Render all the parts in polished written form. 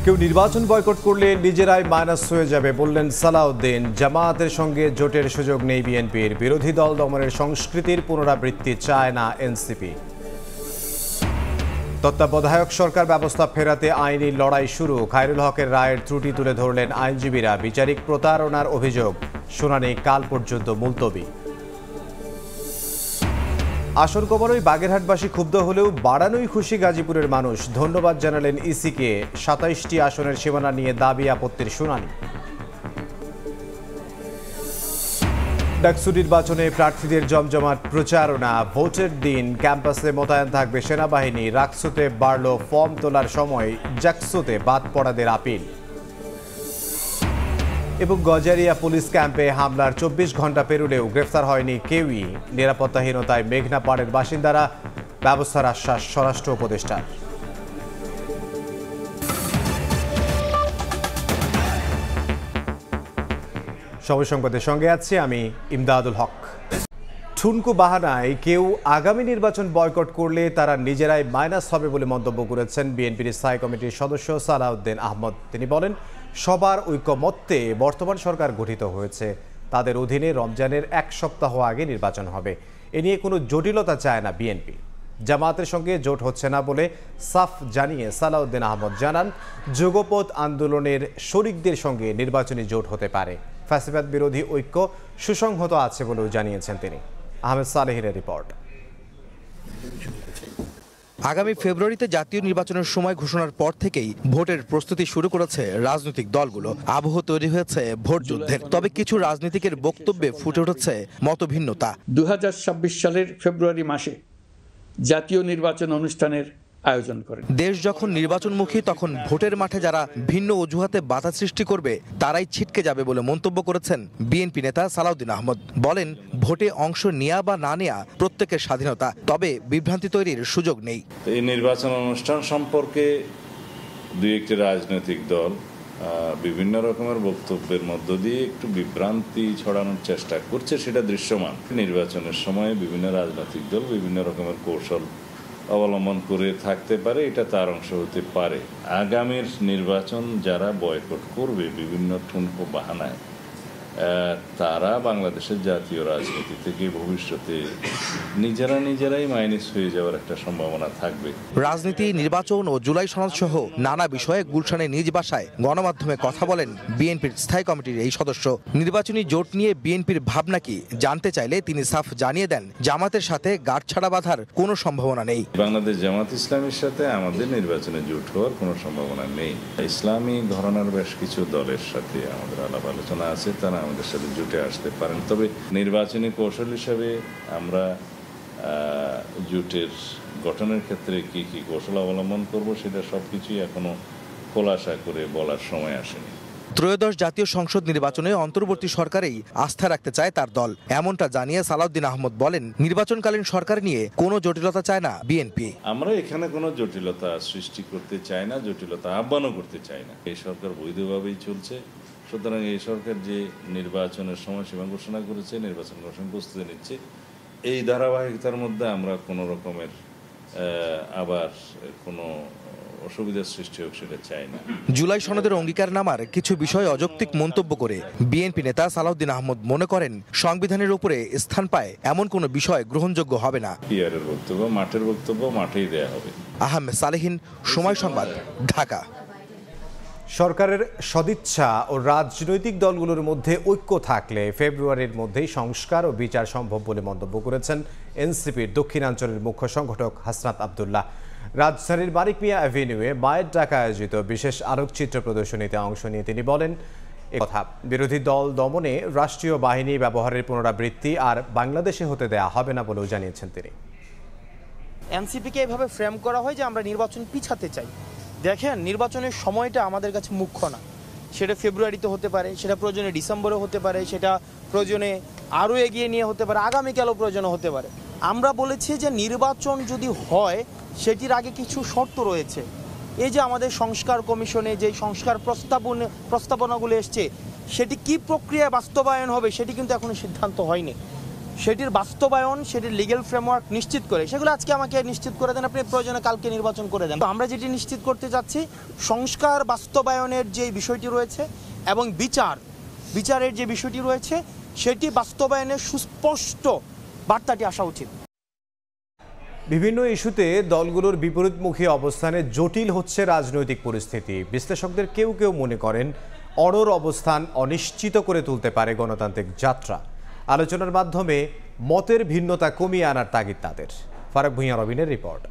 কেউ নির্বাচন বয়কট করলে নিজেরাই মাইনাস হয়ে যাবে বললেন সালাউদ্দিন। জামায়াতের সঙ্গে জোটের সুযোগ নেই বিএনপির। বিরোধী দল দমনের সংস্কৃতির পুনরাবৃত্তি চায় না এনসিপি। তত্ত্বাবধায়ক সরকার ব্যবস্থা ফেরাতে আইনি লড়াই শুরু। খায়রুল হকের রায়ের ত্রুটি তুলে ধরলেন আইনজীবীরা। বিচারিক প্রতারণার অভিযোগ, শুনানি কাল পর্যন্ত মুলতবি। আসন কমানোয় বাগেরহাটবাসী ক্ষুব্ধ হলেও বাড়ানোই খুশি গাজীপুরের মানুষ। ধন্যবাদ জানালেন ইসিকে। ২৭টি আসনের সীমানা নিয়ে দাবি আপত্তির শুনানি। ডাকসু নির্বাচনে প্রার্থীদের জমজমাট প্রচারণা। ভোটের দিন ক্যাম্পাসে মোতায়েন থাকবে সেনাবাহিনী। রাকসুতে বাড়ল ফর্ম তোলার সময়, জাকসুতে বাদ পড়াদের আপিল। এবং গজারিয়া পুলিশ ক্যাম্পে হামলার ২৪ ঘন্টা পেরুলেও গ্রেফতার হয়নি কেউই। নিরাপত্তাহীনতায় মেঘনা পাড়ের বাসিন্দারা। ব্যবস্থার আশ্বাস স্বরাষ্ট্র উপদেষ্টার। সময় সংবাদের সঙ্গে আছি আমি ইমদাদুল হক। ঠুনকো বাহানায় কেউ আগামী নির্বাচন বয়কট করলে তারা নিজেরাই মাইনাস হবে বলে মন্তব্য করেছেন বিএনপির স্থায়ী কমিটির সদস্য সালাউদ্দিন আহমদ। তিনি বলেন, সবার ঐকমত্যে বর্তমান সরকার গঠিত হয়েছে। তাদের অধীনে রমজানের ১ সপ্তাহ আগে নির্বাচন হবে। এ নিয়ে কোনো জটিলতা চায় না বিএনপি। জামায়াতের সঙ্গে জোট হচ্ছে না বলে সাফ জানিয়ে সালাউদ্দিন আহমদ জানান, যুগপৎ আন্দোলনের শরিকদের সঙ্গে নির্বাচনী জোট হতে পারে। ফ্যাসিবাদ বিরোধী ঐক্য সুসংহত আছে বলেও জানিয়েছেন তিনি। আহমেদ সালেহের রিপোর্ট। আগামী ফেব্রুয়ারিতে জাতীয় নির্বাচনের সময় ঘোষণার পর থেকেই ভোটের প্রস্তুতি শুরু করেছে রাজনৈতিক দলগুলো। আবহ তৈরি হয়েছে ভোট যুদ্ধের। তবে কিছু রাজনীতিকের বক্তব্যে ফুটে উঠেছে মতভিন্নতা। ২০২৬ সালের ফেব্রুয়ারি মাসে জাতীয় নির্বাচন অনুষ্ঠানের আয়োজন করেন। দেশ যখন নির্বাচনমুখী, তখন ভোটের মাঠে যারা ভিন্ন অজুহাতে বাধা সৃষ্টি করবে তারাই ছিটকে যাবে বলে মন্তব্য করেছেন বিএনপি নেতা সালাউদ্দিন আহমদ। বলেন, ভোটে অংশ নেয়া বা না নেয়া প্রত্যেকের স্বাধীনতা, তবে বিভ্রান্তি তৈরির সুযোগ নেই। এই নির্বাচন অনুষ্ঠান সম্পর্কে দুই একটি রাজনৈতিক দল বিভিন্ন রকমের বক্তব্যের মধ্য দিয়ে একটু বিভ্রান্তি ছড়ানোর চেষ্টা করছে, সেটা দৃশ্যমান। নির্বাচনের সময় বিভিন্ন রাজনৈতিক দল বিভিন্ন রকমের কৌশল অবলম্বন করে থাকতে পারে, এটা তার অংশ হতে পারে। আগামীর নির্বাচন যারা বয়কট করবে বিভিন্ন ঠুনকো বাহানায়, তারা বাংলাদেশের জাতীয় রাজনীতি থেকে ভবিষ্যতে নিজেরাই মাইনাস হয়ে যাওয়ার একটা সম্ভাবনা থাকবে। রাজনীতি, নির্বাচন ও জুলাই সনদ সহ নানা বিষয়ে গুলশানে নিজ বাসায় গণমাধ্যমে কথা বলেন বিএনপির স্থায়ী কমিটির এই সদস্য। নির্বাচনী জোট নিয়ে বিএনপির ভাবনা কি জানতে চাইলে তিনি সাফ জানিয়ে দেন, জামাতের সাথে গাঁটছাড়া বাঁধার কোনো সম্ভাবনা নেই। বাংলাদেশ জামাত ইসলামের সাথে আমাদের নির্বাচনে জোট হওয়ার কোনো সম্ভাবনা নেই। ইসলামী ঘরানার বেশ কিছু দলের সাথে আমাদের আলাপ আলোচনা আছে, তারা আমাদের সাথে জোটে আসতে পারেন। তবে নির্বাচনী কৌশল হিসাবে আমরা জোটের গঠনের ক্ষেত্রে কি কি কৌশল অবলম্বন করব, সেটা সবকিছুই এখনো খোলাসা করে বলার সময় আসেনি। ত্রয়োদশ জাতীয় সংসদ নির্বাচনে অন্তর্বর্তী সরকারেই আস্থা রাখতে চায় তার দল, এমনটা জানিয়ে সালাউদ্দিন আহমদ বলেন, নির্বাচনকালীন সরকার নিয়ে কোনো জটিলতা চায় না বিএনপি। আমরা এখানে কোনো জটিলতা সৃষ্টি করতে চাই না, জটিলতা আহ্বানও করতে চাই না। এই সরকার বৈধভাবেই চলছে। সুতরাং এই সরকার যে নির্বাচনের সময়সীমা ঘোষণা করেছে, নির্বাচন ঘোষণা প্রস্তুতি নিচ্ছে, এই ধারাবাহিকতার মধ্যে আমরা কোনো রকমের আবার কোনো অসুবিধার সৃষ্টি হোক সেটা চাই না। জুলাই সনদের অঙ্গীকারনামার কিছু বিষয় অযৌক্তিক মন্তব্য করে বিএনপি নেতা সালাউদ্দিন আহমদ মনে করেন, সংবিধানের উপরে স্থান পায় এমন কোনো বিষয় গ্রহণযোগ্য হবে না। পিয়ারের বক্তব্য, মাঠের বক্তব্য মাঠেই দেয়া হবে। আহমেদ সালেহিন, সময় সংবাদ, ঢাকা। সরকারের সদিচ্ছা ও রাজনৈতিক দলগুলোর মধ্যে ঐক্য থাকলে ফেব্রুয়ারির মধ্যেই সংস্কার ও বিচার সম্ভব বলে মন্তব্য করেছেন এনসিপির দক্ষিণাঞ্চলের মুখ্য সংগঠক হাসনাত আবদুল্লাহ। রাজধানীর মানিক মিয়া অ্যাভিনিউয়ে মায়ের ডাকা আয়োজিত বিশেষ আলোকচিত্র প্রদর্শনীতে অংশ নিয়ে তিনি বলেন, কথা বিরোধী দল দমনে রাষ্ট্রীয় বাহিনী ব্যবহারের পুনরাবৃত্তি আর বাংলাদেশে হতে দেয়া হবে না বলেও জানিয়েছেন তিনি। এনসিপিকে এভাবে ফ্রেম করা হয় যে আমরা নির্বাচন পিছাতে চাই। দেখেন, নির্বাচনের সময়টা আমাদের কাছে মুখ্য না। সেটা ফেব্রুয়ারিতে হতে পারে, সেটা প্রয়োজনে ডিসেম্বরে হতে পারে, সেটা প্রয়োজনে আরও এগিয়ে নিয়ে হতে পারে, আগামীকালও প্রয়োজনে হতে পারে। আমরা বলেছি যে নির্বাচন যদি হয় সেটির আগে কিছু শর্ত রয়েছে। এই যে আমাদের সংস্কার কমিশনে যে সংস্কার প্রস্তাবনাগুলো এসছে, সেটি কি প্রক্রিয়ায় বাস্তবায়ন হবে সেটি কিন্তু এখনো সিদ্ধান্ত হয়নি। সেটির বাস্তবায়ন, সেটির লিগ্যাল ফ্রেমওয়ার্ক নিশ্চিত করে, সেগুলো আজকে আমাকে নিশ্চিত করে দেন, আপনি প্রয়োজনে কালকে নির্বাচন করে দেন। তো আমরা যেটি নিশ্চিত করতে চাচ্ছি, সংস্কার বাস্তবায়নের যে বিষয়টি রয়েছে এবং বিচারের যে বিষয়টি রয়েছে, সেটি বাস্তবায়নের সুস্পষ্ট বার্তাটি আসা উচিত। বিভিন্ন ইস্যুতে দলগুলোর বিপরীতমুখী অবস্থানে জটিল হচ্ছে রাজনৈতিক পরিস্থিতি। বিশ্লেষকদের কেউ কেউ মনে করেন অনড় অবস্থান অনিশ্চিত করে তুলতে পারে গণতান্ত্রিক যাত্রা। আলোচনার মাধ্যমে মতের ভিন্নতা কমিয়ে আনার তাগিদ তাদের। ফারাক ভূঁইয়া রবিনের রিপোর্ট।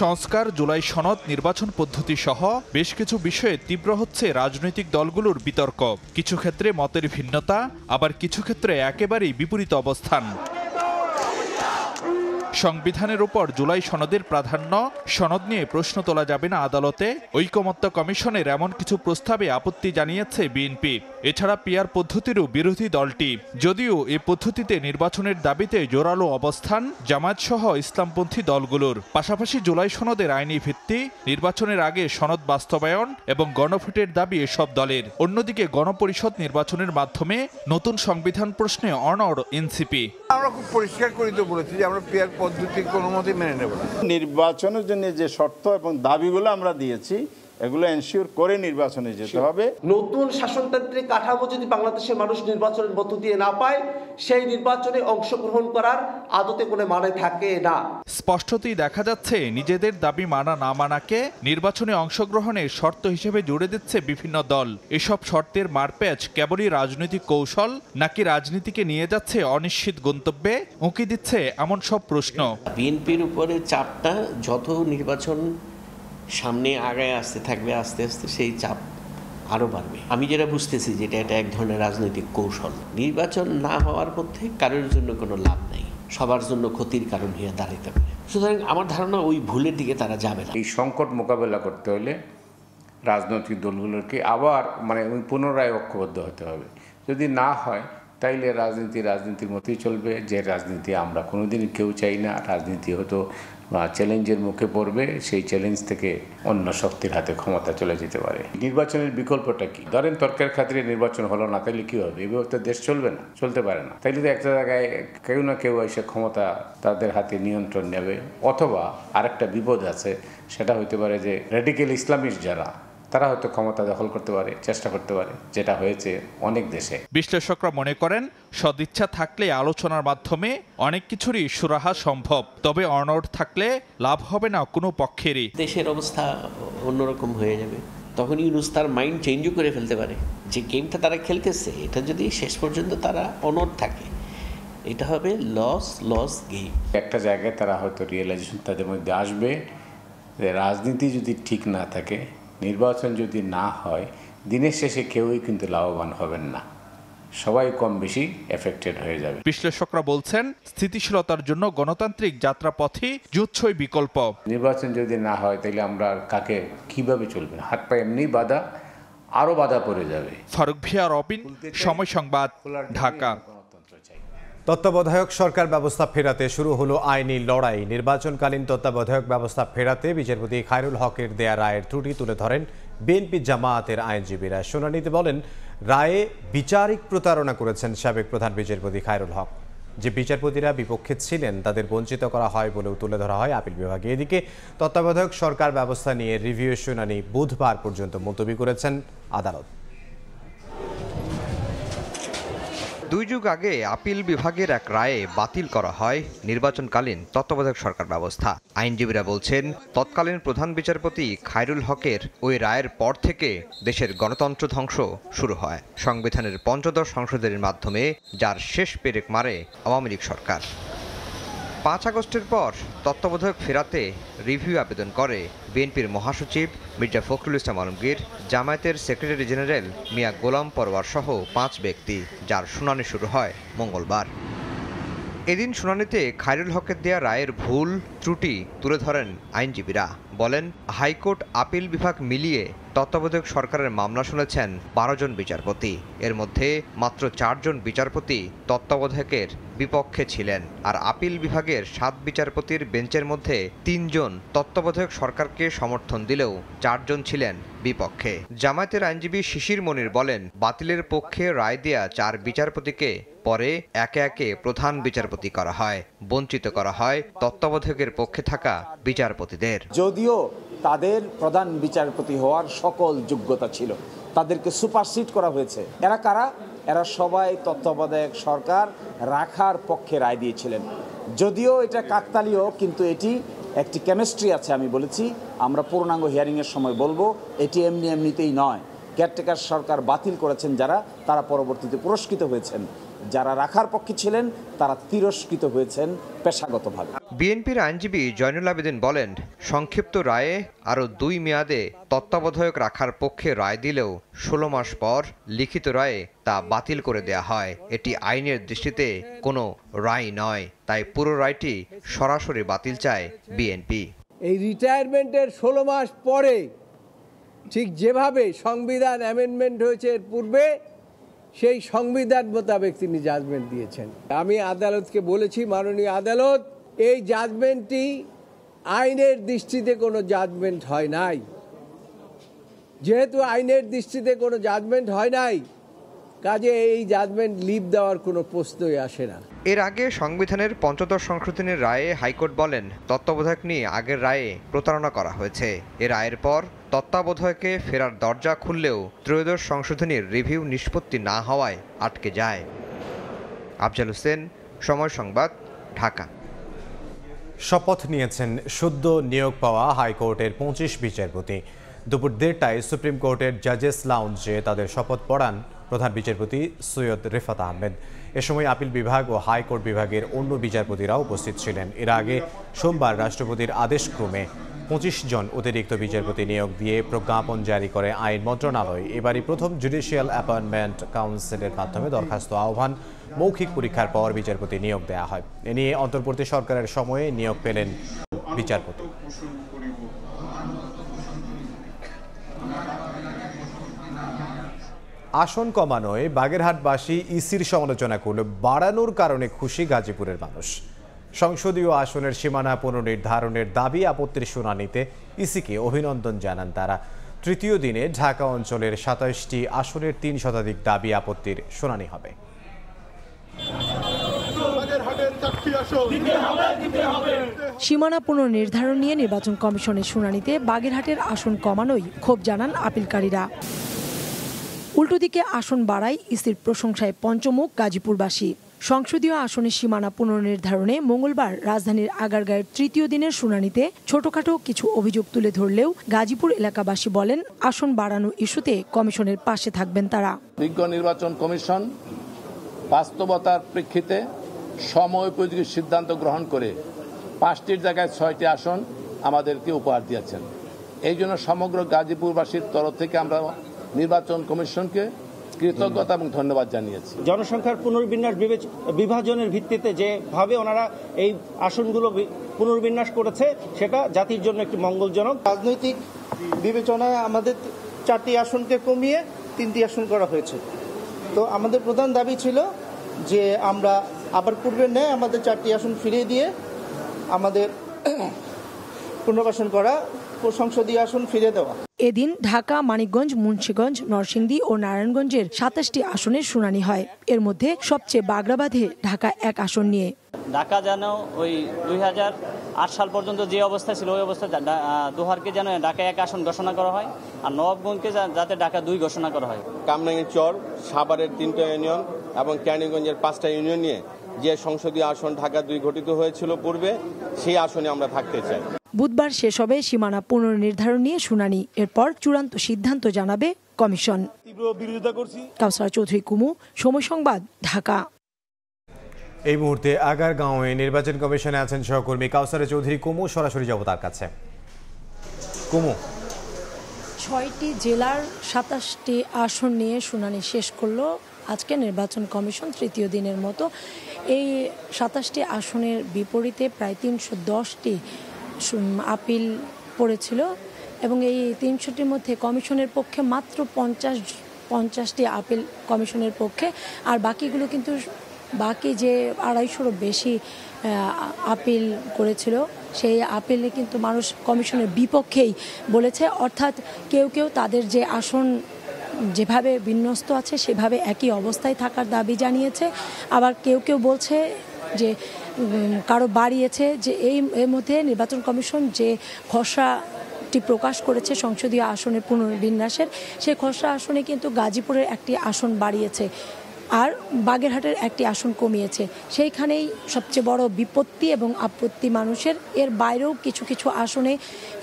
সংস্কার, জুলাই সনদ, নির্বাচন পদ্ধতি সহ বেশ কিছু বিষয়ে তীব্র হচ্ছে রাজনৈতিক দলগুলোর বিতর্ক। কিছু ক্ষেত্রে মতের ভিন্নতা, আবার কিছু ক্ষেত্রে একেবারেই বিপরীত অবস্থান। সংবিধানের উপর জুলাই সনদের প্রাধান্য, সনদ নিয়ে প্রশ্ন তোলা যাবে না আদালতে, ঐকমত্য কমিশনের এমন কিছু প্রস্তাবে আপত্তি জানিয়েছে বিএনপি। এছাড়া পিআর পদ্ধতিরও বিরোধী দলটি, যদিও এ পদ্ধতিতে নির্বাচনের দাবিতে জোরালো অবস্থান জামায়াত সহ ইসলামপন্থী দলগুলোর। পাশাপাশি জুলাই সনদের আইনি ভিত্তি, নির্বাচনের আগে সনদ বাস্তবায়ন এবং গণভোটের দাবি এসব দলের। অন্যদিকে গণপরিষদ নির্বাচনের মাধ্যমে নতুন সংবিধান প্রশ্নে অনড় এনসিপি। আমরা খুব পরিষ্কার করে তো বলেছি যে আমরা পিআর পদ্ধতি কোনো মতেই মেনে নেব না। নির্বাচনের জন্য যে শর্ত এবং দাবিগুলো আমরা দিয়েছি, এগুলো এনশিওর করে নির্বাচনে যেতে হবে। নতুন শাসনতান্ত্রিক কাঠামো যদি বাংলাদেশের মানুষ নির্বাচনের মধ্য দিয়ে না পায়, সেই নির্বাচনে অংশগ্রহণ করার আদতে কোনো মানে থাকে না। স্পষ্টতই দেখা যাচ্ছে নিজেদের দাবি মানা না মানাকে নির্বাচনে অংশগ্রহণের শর্ত হিসেবে জুড়ে দিচ্ছে বিভিন্ন দল। এসব শর্তের মারপ্যাচ কেবলই রাজনৈতিক কৌশল, নাকি রাজনীতিকে নিয়ে যাচ্ছে অনিশ্চিত গন্তব্যে, উঁকি দিচ্ছে এমন সব প্রশ্ন। বিএনপির উপরে চাপটা যত নির্বাচন সামনে আগায় আসতে থাকবে, আস্তে আস্তে সেই চাপ আরও বাড়বে। আমি যেটা বুঝতেছি যেটা এটা এক ধরনের রাজনৈতিক কৌশল। নির্বাচন না হওয়ার মধ্যে কারোর জন্য কোনো লাভ নেই, সবার জন্য ক্ষতির কারণ হয়ে দাঁড়াতে পারে। সুতরাং আমার ধারণা ওই ভুলের দিকে তারা যাবে না। এই সংকট মোকাবেলা করতে হলে রাজনৈতিক দলগুলোকে আবার পুনরায় ঐক্যবদ্ধ হতে হবে। যদি না হয় তাইলে রাজনীতির মতোই চলবে, যে রাজনীতি আমরা কোনোদিনই কেউ চাই না। রাজনীতি হয়তো চ্যালেঞ্জের মুখে পড়বে, সেই চ্যালেঞ্জ থেকে অন্য শক্তির হাতে ক্ষমতা চলে যেতে পারে। নির্বাচনের বিকল্পটা কি? ধরেন তর্কের খাতিরে নির্বাচন হলো না, তাইলে কি হবে? এভাবে তো দেশ চলবে না, চলতে পারে না। তাইলে তো একটা জায়গায় কেউ না কেউ এসে ক্ষমতা তাদের হাতে নিয়ন্ত্রণ নেবে। অথবা আরেকটা বিপদ আছে, সেটা হইতে পারে যে রেডিক্যাল ইসলামিস্ট যারা, তারা হয়তো ক্ষমতা দখল করতে পারে, চেষ্টা করতে পারে, যেটা হয়েছে অনেক দেশে। বিশ্লেষকরা মনে করেন সদিচ্ছা থাকলে আলোচনার মাধ্যমে অনেক কিছুরই সুরাহা সম্ভব, তবে অনড় থাকলে লাভ হবে না কোনো পক্ষেরই। দেশের অবস্থা অন্যরকম হয়ে যাবে, তখন ইউনূস তার মাইন্ড চেঞ্জও করে ফেলতে পারে। যে গেমটা তারা খেলতেছে, এটা যদি শেষ পর্যন্ত তারা অনড় থাকে, এটা হবে লস গেম। একটা জায়গায় তারা হয়তো রিয়েলাইজেশন তাদের মধ্যে আসবে যে রাজনীতি যদি ঠিক না থাকে, নির্বাচন যদি না হয়, দিনের শেষে কেউই কিন্তু লাভবান হবেন না, সবাই কম বেশি এফেক্টেড হয়ে যাবে। বিশ্লেষকরা বলছেন স্থিতিশীলতার জন্য গণতান্ত্রিক যাত্রাপথই জুৎসই বিকল্প। নির্বাচন যদি না হয় তাহলে আমরা কাকে কিভাবে চলবে? হাত পা এমনি বাধা, আরো বাধা পড়ে যাবে। ফারুক ভিয়া, রবিন, সময় সংবাদ, ঢাকা। তত্ত্বাবধায়ক সরকার ব্যবস্থা ফেরাতে শুরু হলো আইনি লড়াই। নির্বাচনকালীন তত্ত্বাবধায়ক ব্যবস্থা ফেরাতে বিচারপতি খায়রুল হকের দেয়া রায়ের ত্রুটি তুলে ধরেন বিএনপি জামায়াতের আইনজীবীরা। শুনানিতে বলেন, রায়ে বিচারিক প্রতারণা করেছেন সাবেক প্রধান বিচারপতি খায়রুল হক। যে বিচারপতিরা বিপক্ষে ছিলেন তাদের বঞ্চিত করা হয় বলেও তুলে ধরা হয় আপিল বিভাগে। এদিকে তত্ত্বাবধায়ক সরকার ব্যবস্থা নিয়ে রিভিউ শুনানি বুধবার পর্যন্ত মুলতবি করেছেন আদালত। 2 যুগ আগে আপিল বিভাগের এক রায়ে বাতিল করা হয় নির্বাচনকালীন তত্ত্বাবধায়ক সরকার ব্যবস্থা। আইনজীবীরা বলছেন, তৎকালীন প্রধান বিচারপতি খায়রুল হকের ওই রায়ের পর থেকে দেশের গণতন্ত্র ধ্বংস শুরু হয়। সংবিধানের ৫ম সংশোধনীর মাধ্যমে যার শেষ পেরেক মারে আওয়ামী লীগ সরকার। 5 আগস্টের পর তত্ত্বাবধায়ক ফেরাতে রিভিউ আবেদন করে বিএনপির মহাসচিব মির্জা ফখরুল ইসলাম আলমগীর, জামায়াতের সেক্রেটারি জেনারেল মিয়া গোলাম পরওয়ার সহ 5 ব্যক্তি, যার শুনানি শুরু হয় মঙ্গলবার। এদিন শুনানিতে খায়রুল হকের দেয়া রায়ের ভুল ত্রুটি তুলে ধরেন আইনজীবীরা। বলেন, হাইকোর্ট আপিল বিভাগ মিলিয়ে তত্ত্বাবধায়ক সরকারের মামলা শুনেছেন 12 জন বিচারপতি। এর মধ্যে মাত্র 4 জন বিচারপতি তত্ত্বাবধায়কের বিপক্ষে ছিলেন, আর আপিল বিভাগের 7 বিচারপতির বেঞ্চের মধ্যে 3 জন তত্ত্বাবধায়ক সরকারকে সমর্থন দিলেও 4 জন ছিলেন বিপক্ষে। জামায়াতের আইনজীবী শিশির মনির বলেন, বাতিলের পক্ষে রায় দেয়া 4 বিচারপতিকে পরে একে একে প্রধান বিচারপতি করা হয়, বঞ্চিত করা হয় তত্ত্বাবধায়কের পক্ষে থাকা বিচারপতিদের। যদিও তাদের প্রধান বিচারপতি হওয়ার সকল যোগ্যতা ছিল, তাদেরকে সুপারসিড করা হয়েছে। এরা কারা? এরা সবাই তত্ত্বাবধায়ক সরকার রাখার পক্ষে রায় দিয়েছিলেন। যদিও এটা কাকতালীয়, কিন্তু এটি একটি কেমিস্ট্রি আছে। আমি বলেছি, আমরা পূর্ণাঙ্গ হিয়ারিংয়ের সময় বলবো, এটি এমনিতেই নয়। কেয়ারটেকার সরকার বাতিল করেছেন যারা, তারা পরবর্তীতে পুরস্কৃত হয়েছেন। যারা রাখার পক্ষে ছিলেন তারা তিরস্কৃত হয়েছেন পেশাগতভাবে। বিএনপির আইনজীবী জয়নুল আবেদিন বলেন, সংক্ষিপ্ত রায়ে আরও 2 মেয়াদে তত্ত্বাবধায়ক রাখার পক্ষে রায় দিলেও 16 মাস পর লিখিত রায়ে তা বাতিল করে দেয়া হয়। এটি আইনের দৃষ্টিতে কোনো রায় নয়, তাই পুরো রায়টি সরাসরি বাতিল চায় বিএনপি। এই রিটায়ারমেন্টের 16 মাস পরে ঠিক যেভাবে সংবিধান অ্যামেন্ডমেন্ট হয়েছে এর পূর্বে, সেই সংবিধান মোতাবেক তিনি জাজমেন্ট দিয়েছেন। আমি আদালতকে বলেছি, মাননীয় আদালত, এই জাজমেন্টটি আইনের দৃষ্টিতে কোনো জাজমেন্ট হয় নাই। যেহেতু আইনের দৃষ্টিতে কোনো জাজমেন্ট হয় নাই, কাজে এই জাজমেন্ট লিভ দেওয়ার কোনো প্রশ্নই আসে না। এর আগে সংবিধানের 75 সংশোধনের রায়ে হাইকোর্ট বলেন, তত্ত্বাবধায়ক নিয়ে আগের রায়ে প্রতারণা করা হয়েছে। এর রায়ের পর তত্ত্বাবধায়কে ফেরার দরজা খুললেও ত্রয়োদশ সংশোধনীর রিভিউ নিষ্পত্তি না হওয়ায় আটকে যায়। আফজাল হোসেন, সময় সংবাদ, ঢাকা। শপথ নিয়েছেন সদ্য নিয়োগ পাওয়া হাইকোর্টের 25 বিচারপতি। দুপুর 1:30টায় সুপ্রিম কোর্টের জাজেস লাউঞ্জে তাদের শপথ পড়ান প্রধান বিচারপতি সৈয়দ রেফাত আহমেদ। এ সময় আপিল বিভাগ ও হাইকোর্ট বিভাগের অন্য বিচারপতিরাও উপস্থিত ছিলেন। এর আগে সোমবার রাষ্ট্রপতির আদেশক্রমে 25 জন অতিরিক্ত বিচারপতি নিয়োগ দিয়ে প্রজ্ঞাপন জারি করে আইন মন্ত্রণালয়। এবারই প্রথম জুডিশিয়াল অ্যাপয়েন্টমেন্ট কাউন্সিলের মাধ্যমে দরখাস্ত আহ্বান, মৌখিক পরীক্ষার পর বিচারপতি নিয়োগ দেওয়া হয়। এ নিয়ে অন্তর্বর্তী সরকারের সময়ে নিয়োগ পেলেন বিচারপতি। আসন কমানোয় বাগেরহাটবাসী ইসির সমালোচনা করলে বাড়ানোর কারণে খুশি গাজীপুরের মানুষ। সংসদীয় আসনের সীমানা পুনর্নির্ধারণের দাবি আপত্তির শুনানিতে ইসিকে অভিনন্দন জানান তারা। তৃতীয় দিনে ঢাকা অঞ্চলের 27টি আসনের 3 শতাধিক দাবি আপত্তির শুনানি হবে। সীমানা পুনর্নির্ধারণ নিয়ে নির্বাচন কমিশনের শুনানিতে বাগেরহাটের আসন কমানোই ক্ষোভ জানান আপিলকারীরা। উল্টো দিকে আসন বাড়ায় ইসির প্রশংসায় পঞ্চমুখ গাজীপুরবাসী। সংসদীয় আসনের সীমানা পুনর্নির্ধারণে মঙ্গলবার রাজধানীর আগারগাঁয়ের তৃতীয় দিনের শুনানিতে ছোটখাটো কিছু অভিযোগ তুলে ধরলেও গাজীপুর এলাকাবাসী বলেন, আসন বাড়ানো ইস্যুতে কমিশনের পাশে থাকবেন তারা। বিজ্ঞ নির্বাচন কমিশন বাস্তবতার প্রেক্ষিতে সময়োপযোগী সিদ্ধান্ত গ্রহণ করে 5টির জায়গায় 6টি আসন আমাদেরকে উপহার দিয়েছেন। এই জন্য সমগ্র গাজীপুরবাসীর তরফ থেকে আমরা নির্বাচন কমিশনকে কৃতজ্ঞতা এবং ধন্যবাদ জানিয়েছি। জনসংখ্যার পুনর্বিন্যাস বিভাজনের ভিত্তিতে যেভাবে ওনারা এই আসনগুলো পুনর্বিন্যাস করেছে, সেটা জাতির জন্য একটি মঙ্গলজনক। রাজনৈতিক বিবেচনায় আমাদের 4টি আসনকে কমিয়ে 3টি আসন করা হয়েছে। তো আমাদের প্রধান দাবি ছিল যে আমরা আবার পূর্বের ন্যায় আমাদের 4টি আসন ফিরিয়ে দিয়ে আমাদের পুনর্বাসন করা, সংসদীয় আসন ফিরিয়ে দেওয়া। এদিন ঢাকা, মানিকগঞ্জ, মুন্সিগঞ্জ, নরসিংদী ও নারায়ণগঞ্জের 27টি আসনের শুনানি হয়। এর মধ্যে সবচেয়ে বাগড়া বাঁধে ঢাকা 1 আসন নিয়ে। ঢাকা যেন ওই 2008 সাল পর্যন্ত যে অবস্থা ছিল ওই অবস্থায় দোহারকে যেন ঢাকা 1 আসন ঘোষণা করা হয়, আর নবাবগঞ্জকে যাতে ঢাকা 2 ঘোষণা করা হয়। কামরাঙ্গীর চর, সাভারের 3টা ইউনিয়ন এবং ক্যানিগঞ্জের 5টা ইউনিয়ন নিয়ে যে সংসদীয় আসন ঢাকা 2 গঠিত হয়েছিল পূর্বে, সেই আসনে আমরা থাকতে চাই। বুধবার শেষ হবে সীমানা পুনর্নির্ধারণ নিয়ে শুনানি। এরপর চূড়ান্ত সিদ্ধান্ত জানাবে কমিশন। কাউসার চৌধুরী কুমু, সময় সংবাদ, ঢাকা। এই মুহূর্তে আগারগাঁওয়ে নির্বাচন কমিশনে আছেন সহকর্মী কাউসার চৌধুরী কুমু। সরাসরি যাব তার কাছে। কুমু, 6টি জেলার 27টি আসন নিয়ে শুনানি শেষ করলো আজকে নির্বাচন কমিশন তৃতীয় দিনের মতো। এই 27টি আসনের বিপরীতে প্রায় 310টি আপিল পড়েছিল। এবং এই 300টির মধ্যে কমিশনের পক্ষে মাত্র 50টি আপিল কমিশনের পক্ষে, আর বাকিগুলো কিন্তু বাকি যে 250-রও বেশি আপিল করেছিল সেই আপিলে কিন্তু মানুষ কমিশনের বিপক্ষেই বলেছে। অর্থাৎ কেউ কেউ তাদের যে আসন যেভাবে বিন্যস্ত আছে সেভাবে একই অবস্থায় থাকার দাবি জানিয়েছে, আবার কেউ কেউ বলছে যে কারো বাড়িয়েছে যে এর মধ্যে নির্বাচন কমিশন যে খসড়াটি প্রকাশ করেছে সংসদীয় আসনের পুনর্বিন্যাসের, সেই খসড়া আসনে কিন্তু গাজীপুরের একটি আসন বাড়িয়েছে আর বাগেরহাটের একটি আসন কমিয়েছে। সেইখানেই সবচেয়ে বড় বিপত্তি এবং আপত্তি মানুষের। এর বাইরেও কিছু কিছু আসনে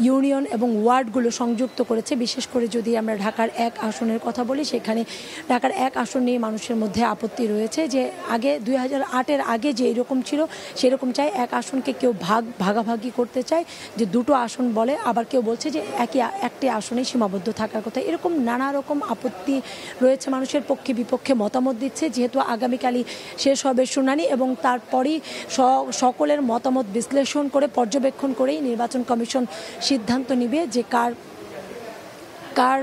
ইউনিয়ন এবং ওয়ার্ডগুলো সংযুক্ত করেছে। বিশেষ করে যদি আমরা ঢাকার 1 আসনের কথা বলি, সেখানে ঢাকার 1 আসন নিয়ে মানুষের মধ্যে আপত্তি রয়েছে যে আগে 2008-এর আগে যে এরকম ছিল সেরকম চাই, 1 আসনকে কেউ ভাগাভাগি করতে চায় যে 2টো আসন বলে, আবার কেউ বলছে যে একটি আসনে সীমাবদ্ধ থাকার কথা। এরকম নানা রকম আপত্তি রয়েছে, মানুষের পক্ষে বিপক্ষে মতামত দিচ্ছে। যেহেতু আগামীকালই শেষ হবে শুনানি এবং তারপরই সকলের মতামত বিশ্লেষণ করে পর্যবেক্ষণ করেই নির্বাচন কমিশন সিদ্ধান্ত নেবে যে কার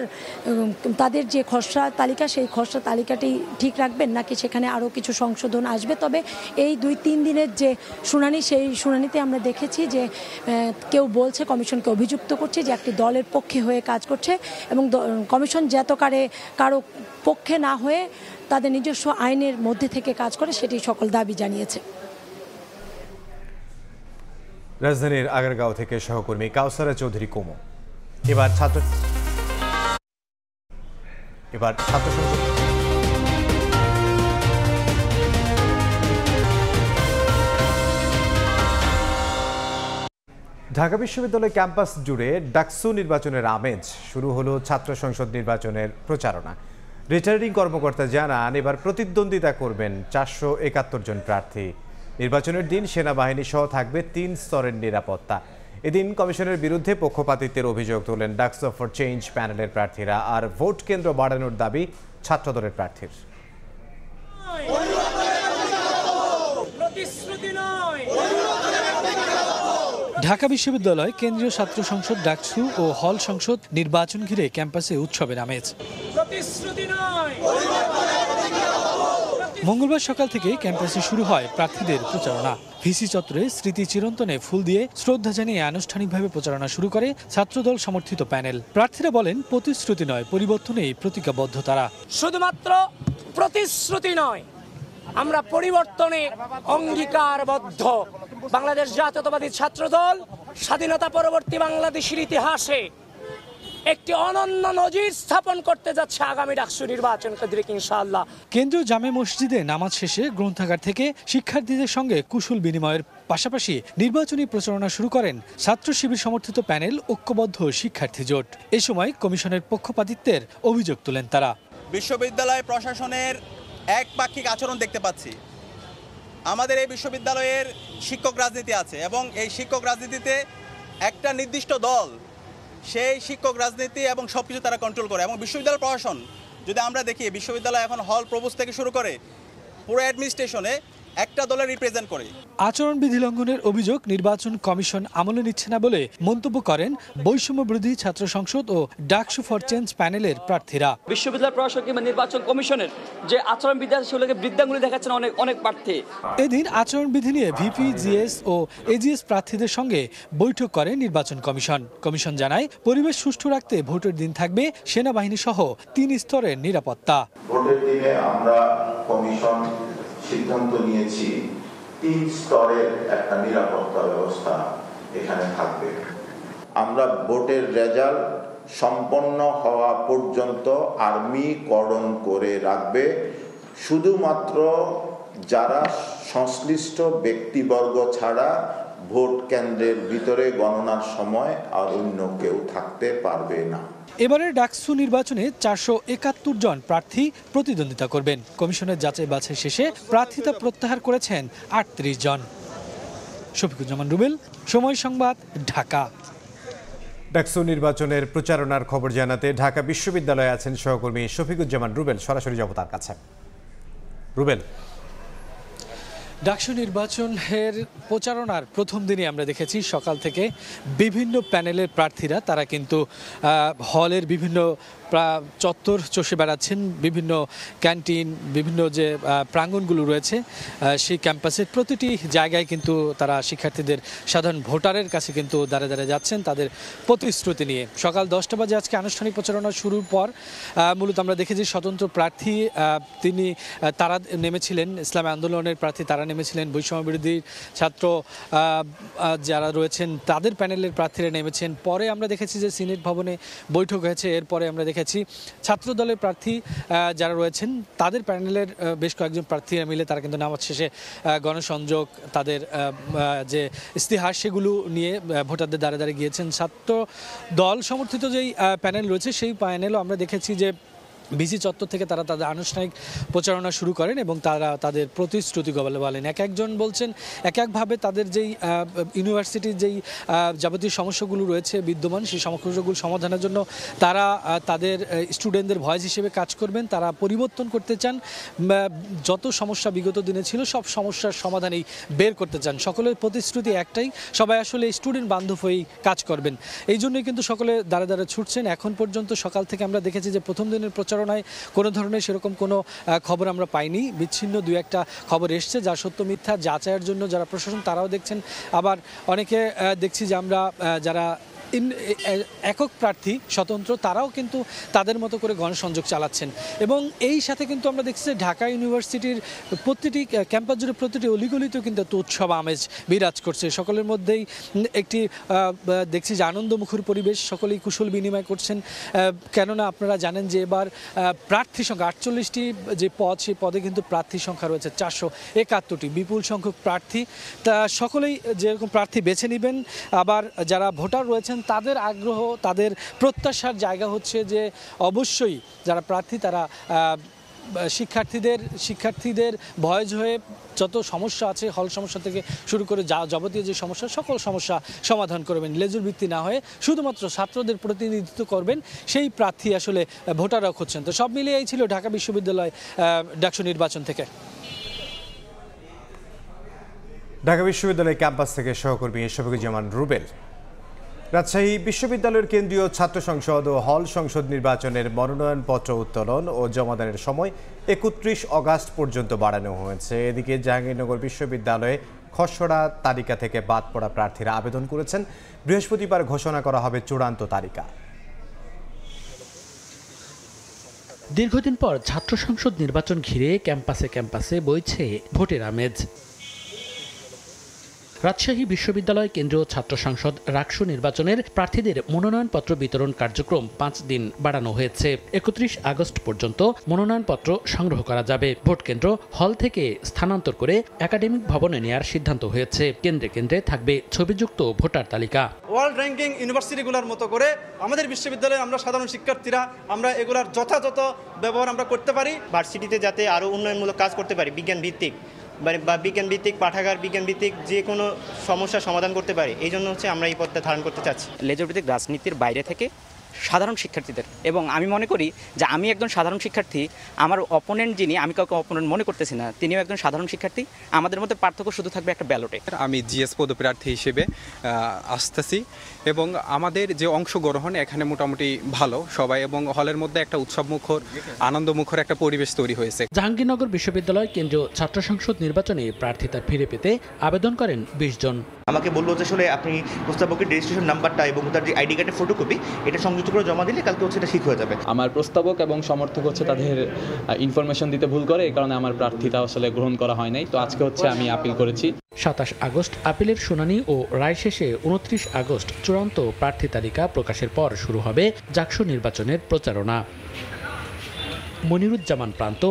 তাদের যে খসড়া তালিকা সেই খসড়া তালিকাটি ঠিক রাখবেন নাকি সেখানে আরও কিছু সংশোধন আসবে। তবে এই 2-3 দিনের যে শুনানি, সেই শুনানিতে আমরা দেখেছি যে কেউ বলছে কমিশনকে অভিযুক্ত করছে যে একটি দলের পক্ষে হয়ে কাজ করছে এবং কমিশন কারো পক্ষে না হয়ে তাদের নিজস্ব আইনের মধ্যে থেকে কাজ করে, সেটি সকল দাবি জানিয়েছে। রাজধানীর আগারগাঁও থেকে সহকর্মী কাউসারা চৌধুরী কোমো। এবার ছাত্র ঢাকা বিশ্ববিদ্যালয় ক্যাম্পাস জুড়ে ডাকসু নির্বাচনের আমেজ। শুরু হলো ছাত্র সংসদ নির্বাচনের প্রচারণা। রিটার্নিং কর্মকর্তা জানান এবার প্রতিদ্বন্দ্বিতা করবেন 471 জন প্রার্থী। নির্বাচনের দিন সেনাবাহিনী সহ থাকবে 3 স্তরের নিরাপত্তা। এদিন কমিশনের বিরুদ্ধে পক্ষপাতিত্বের অভিযোগ তোলেন ডাকসু ফর চেঞ্জ প্যানেলের প্রার্থীরা, আর ভোট কেন্দ্র বাড়ানোর দাবি ছাত্রদলের প্রার্থীর। ঢাকা বিশ্ববিদ্যালয় কেন্দ্রীয় ছাত্র সংসদ ডাকসু ও হল সংসদ নির্বাচন ঘিরে ক্যাম্পাসে উৎসবের আমেজ। মঙ্গলবার সকাল থেকে ক্যাম্পাসে শুরু হয় প্রার্থীদের প্রচারণা। ভিসি চত্বরে স্মৃতি চিরন্তনে ফুল দিয়ে শ্রদ্ধা জানিয়ে আনুষ্ঠানিকভাবে প্রচারণা শুরু করে ছাত্রদল সমর্থিত প্যানেল। প্রার্থীরা বলেন প্রতিশ্রুতি নয়, পরিবর্তনেই প্রতিজ্ঞাবদ্ধ তারা। শুধুমাত্র প্রতিশ্রুতি নয়, আমরা পরিবর্তনে অঙ্গীকারবদ্ধ। বাংলাদেশ জাতীয়তাবাদী ছাত্রদল স্বাধীনতা পরবর্তী বাংলাদেশের ইতিহাসে একটি অনন্য নজির স্থাপন করতে যাচ্ছে আগামী ডাকসু নির্বাচন কেন্দ্রিক ইনশাআল্লাহ। কেন্দ্রীয় জামে মসজিদে নামাজ শেষে গ্রন্থাগার থেকে শিক্ষার্থীদের সঙ্গে কুশল বিনিময়ের পাশাপাশি নির্বাচনী প্রচারণা শুরু করেন ছাত্র শিবির সমর্থিত প্যানেল ঐক্যবদ্ধ শিক্ষার্থী জোট। এ সময় কমিশনের পক্ষপাতিত্বের অভিযোগ তোলেন তারা। বিশ্ববিদ্যালয় প্রশাসনের একপাক্ষিক আচরণ দেখতে পাচ্ছি। আমাদের এই বিশ্ববিদ্যালয়ের শিক্ষক রাজনীতি আছে এবং এই শিক্ষক রাজনীতিতে একটা নির্দিষ্ট দল সেই শিক্ষক রাজনীতি এবং সব কিছু তারা কন্ট্রোল করে। এবং বিশ্ববিদ্যালয় প্রশাসন যদি আমরা দেখি, বিশ্ববিদ্যালয় এখন হল প্রভোস্ট থেকে শুরু করে পুরো অ্যাডমিনিস্ট্রেশনে একটা দলের রিপ্রেজেন্ট করে। আচরণবিধি লঙ্ঘনের অভিযোগ নির্বাচন কমিশন আমলে নিচ্ছে না বলে মন্তব্য করেন বৈষম্য বিরোধী ছাত্র সংসদ ও ডাকসু ফর চেঞ্জ প্যানেলের প্রার্থীরা। বিশ্ববিদ্যালয় প্রশাসন কিংবা নির্বাচন কমিশনের যে আচরণবিধি আছে সেগুলোকে বৃদ্ধাঙ্গুলি দেখাচ্ছেন অনেক প্রার্থী। এদিন আচরণবিধি নিয়ে ভিপি, জিএস ও এজিএস প্রার্থীদের সঙ্গে বৈঠক করে নির্বাচন কমিশন। কমিশন জানায় পরিবেশ সুষ্ঠু রাখতে ভোটের দিন থাকবে সেনাবাহিনী সহ 3 স্তরের নিরাপত্তা। ভোটের দিনে আমরা কমিশন সিদ্ধান্ত নিয়েছি 3 স্তরের একটা নিরাপত্তা ব্যবস্থা এখানে থাকবে। আমরা ভোটের রেজাল্ট সম্পন্ন হওয়া পর্যন্ত আর্মি কর্ডন করে রাখবে। শুধুমাত্র যারা সংশ্লিষ্ট ব্যক্তিবর্গ ছাড়া ভোট কেন্দ্রের ভিতরে গণনার সময় আর অন্য কেউ থাকতে পারবে না। এবারের ডাকসু নির্বাচনে 471 জন প্রার্থী প্রতিদ্বন্দ্বিতা করবেন। কমিশনের যাচাই বাছাই শেষে প্রার্থিতা প্রত্যাহার করেছেন 38 জন। শফিকুজ্জামান রুবেল, সময় সংবাদ, ঢাকা। ডাকসু নির্বাচনের প্রচারণার খবর জানাতে ঢাকা বিশ্ববিদ্যালয়ে আছেন সহকর্মী শফিকুজ্জামান রুবেল। সরাসরি যাব তার কাছে। রুবেল, ডাকসু নির্বাচনের প্রচারণার প্রথম দিনে আমরা দেখেছি সকাল থেকে বিভিন্ন প্যানেলের প্রার্থীরা তারা কিন্তু হলের বিভিন্ন চত্বর চষে বেড়াচ্ছেন, বিভিন্ন ক্যান্টিন, বিভিন্ন যে প্রাঙ্গণগুলো রয়েছে সেই ক্যাম্পাসের প্রতিটি জায়গায় কিন্তু তারা শিক্ষার্থীদের, সাধারণ ভোটারের কাছে কিন্তু দাঁড়ে দাঁড়িয়ে যাচ্ছেন তাদের প্রতিশ্রুতি নিয়ে। সকাল 10টা বাজে আজকে আনুষ্ঠানিক প্রচারণা শুরুর পর মূলত আমরা দেখেছি স্বতন্ত্র প্রার্থী তারা নেমেছিলেন, ইসলামী আন্দোলনের প্রার্থী তারা নেমেছিলেন, বৈষম্য বিরোধী ছাত্র যারা রয়েছেন তাদের প্যানেলের প্রার্থীরা নেমেছেন। পরে আমরা দেখেছি যে সিনেট ভবনে বৈঠক হয়েছে, এরপরে আমরা দেখেছি ছাত্র দলের প্রার্থী যারা রয়েছেন তাদের প্যানেলের বেশ কয়েকজন প্রার্থীরা মিলে তারা কিন্তু নামাজ শেষে গণসংযোগ, তাদের যে ইস্তিহার সেগুলো নিয়ে ভোটারদের দ্বারে দ্বারে গিয়েছেন। ছাত্র দল সমর্থিত যেই প্যানেল রয়েছে সেই প্যানেলও আমরা দেখেছি যে বিসি চত্বর থেকে তারা তাদের আনুষ্ঠানিক প্রচারণা শুরু করেন এবং তারা তাদের প্রতিশ্রুতি বলেন। এক একজন বলছেন এক একভাবে তাদের যেই ইউনিভার্সিটির যেই যাবতীয় সমস্যাগুলো রয়েছে বিদ্যমান, সেই সমস্যাগুলো সমাধানের জন্য তারা তাদের স্টুডেন্টদের ভয়েস হিসেবে কাজ করবেন। তারা পরিবর্তন করতে চান, যত সমস্যা বিগত দিনে ছিল সব সমস্যার সমাধানেই বের করতে চান। সকলের প্রতিশ্রুতি একটাই, সবাই আসলে স্টুডেন্ট বান্ধব হয়েই কাজ করবেন। এই জন্যই কিন্তু সকলে দাঁড়ে দাঁড়ে ছুটছেন। এখন পর্যন্ত সকাল থেকে আমরা দেখেছি যে প্রথম দিনের প্রচারণায় কোনো ধরনের সেরকম কোনো খবর আমরা পাইনি। বিচ্ছিন্ন দুই একটা খবর এসছে, যা সত্য মিথ্যা যাচাইয়ের জন্য যারা প্রশাসন তারাও দেখছেন। আবার অনেকে দেখছি যে আমরা যারা একক প্রার্থী স্বতন্ত্র তারাও কিন্তু তাদের মতো করে গণসংযোগ চালাচ্ছেন। এবং এই সাথে কিন্তু আমরা দেখছি যে ঢাকা ইউনিভার্সিটির প্রতিটি ক্যাম্পাস জুড়ে প্রতিটি অলিগলিতেও কিন্তু একটা উৎসব আমেজ বিরাজ করছে। সকলের মধ্যেই একটি দেখছি যে আনন্দমুখর পরিবেশ, সকলেই কুশল বিনিময় করছেন। কেননা আপনারা জানেন যে এবার প্রার্থী সংখ্যা 48টি যে পদ, সেই পদে কিন্তু প্রার্থী সংখ্যা রয়েছে 471টি, বিপুল সংখ্যক প্রার্থী। তা সকলেই যেরকম প্রার্থী বেছে নেবেন। আবার যারা ভোটার রয়েছেন তাদের আগ্রহ, তাদের প্রত্যাশার জায়গা হচ্ছে যে অবশ্যই যারা প্রার্থী তারা শিক্ষার্থীদের ভয়েস হয়ে যত সমস্যা আছে, হল সমস্যা থেকে শুরু করে যাবতীয় যে সমস্যা, সকল সমস্যা সমাধান করবেন। লেজুর ভিত্তি না হয়ে শুধুমাত্র ছাত্রদের প্রতিনিধিত্ব করবেন, সেই প্রার্থী আসলে ভোটাররাও খুঁজছেন। তো সব মিলিয়ে এই ছিল ঢাকা বিশ্ববিদ্যালয় ডাকসু নির্বাচন থেকে। ঢাকা বিশ্ববিদ্যালয় ক্যাম্পাস থেকে সহকর্মী শফিকুজ্জামান রুবেল। রাজশাহী বিশ্ববিদ্যালয়ের কেন্দ্রীয় ছাত্র সংসদ ও হল সংসদ নির্বাচনের মনোনয়নপত্র উত্তোলন ও জমাদানের সময় 31 অগাস্ট পর্যন্ত বাড়ানো হয়েছে। এদিকে জাহাঙ্গীরনগর বিশ্ববিদ্যালয়ে খসড়া তালিকা থেকে বাদ পড়া প্রার্থীরা আবেদন করেছেন। বৃহস্পতিবার ঘোষণা করা হবে চূড়ান্ত তালিকা। দীর্ঘদিন পর ছাত্র সংসদ নির্বাচন ঘিরে ক্যাম্পাসে বইছে ভোটের আমেজ। রাজশাহী বিশ্ববিদ্যালয় কেন্দ্রীয় ছাত্র সংসদ রাকসু নির্বাচনের প্রার্থীদের মনোনয়নপত্র বিতরণ কার্যক্রম 5 দিন বাড়ানো হয়েছে। 31 আগস্ট পর্যন্ত মনোনয়নপত্র সংগ্রহ করা যাবে। ভোট কেন্দ্র হল থেকে স্থানান্তর করে একাডেমিক ভবনে নেওয়ার সিদ্ধান্ত হয়েছে। কেন্দ্রে কেন্দ্রে থাকবে ছবিযুক্ত ভোটার তালিকা। ওয়ার্ল্ড র্যাঙ্কিং ইউনিভার্সিটিগুলোর মতো করে আমাদের বিশ্ববিদ্যালয়ে আমরা সাধারণ শিক্ষার্থীরা আমরা এগুলার যথাযথ ব্যবহার আমরা করতে পারি। ভার্সিটিতে যাতে আরও উন্নয়নমূলক কাজ করতে পারি, বিজ্ঞান ভিত্তিক বা বিজ্ঞান ভিত্তিক পাঠাগার, বিজ্ঞান ভিত্তিক যে কোনো সমস্যার সমাধান করতে পারি, এই জন্য হচ্ছে আমরা এই পদটা ধারণ করতে চাচ্ছি। লেজুর ভিত্তিক রাজনীতির বাইরে থেকে সাধারণ শিক্ষার্থীদের, এবং আমি মনে করি যে আমি একজন সাধারণ শিক্ষার্থী, আমার অপোনেন্ট যিনি, আমি কাউকে অপোনেন্ট মনে করতেছি না, তিনিও একজন সাধারণ শিক্ষার্থী। আমাদের মধ্যে পার্থক্য শুধু থাকবে একটা ব্যালটে। আমি জিএস পদপ্রার্থী হিসেবে আসতেছি এবং আমাদের যে অংশগ্রহণ এখানে মোটামুটি ভালো সবাই, এবং হলের মধ্যে একটা উৎসবমুখর আনন্দমুখর একটা পরিবেশ তৈরি হয়েছে। জাহাঙ্গীরনগর বিশ্ববিদ্যালয় কেন্দ্রীয় ছাত্র সংসদ নির্বাচনে প্রার্থিতা ফিরে পেতে আবেদন করেন 20 জন। আমাকে বললো যে আসলে আপনি প্রস্তাবকের রেজিস্ট্রেশন নাম্বারটা এবং তার যে আইডি কার্ডের ফটোকপি এটা সংযুক্ত করে জমা দিলে কালকে হচ্ছে এটা ঠিক হয়ে যাবে। আমার প্রস্তাবক এবং সমর্থক হচ্ছে তাদের ইনফরমেশন দিতে ভুল করে, এই কারণে আমার প্রার্থিতা আসলে গ্রহণ করা হয় নাই। তো আজকে হচ্ছে আমি আপিল করেছি। 27 আগস্ট আপিলের শুনানি ও রায় শেষে 29 আগস্ট চূড়ান্ত প্রার্থী তালিকা প্রকাশের পর শুরু হবে জাকসু নির্বাচনের প্রচারণা। মনিরুজ্জামান প্রান্ত,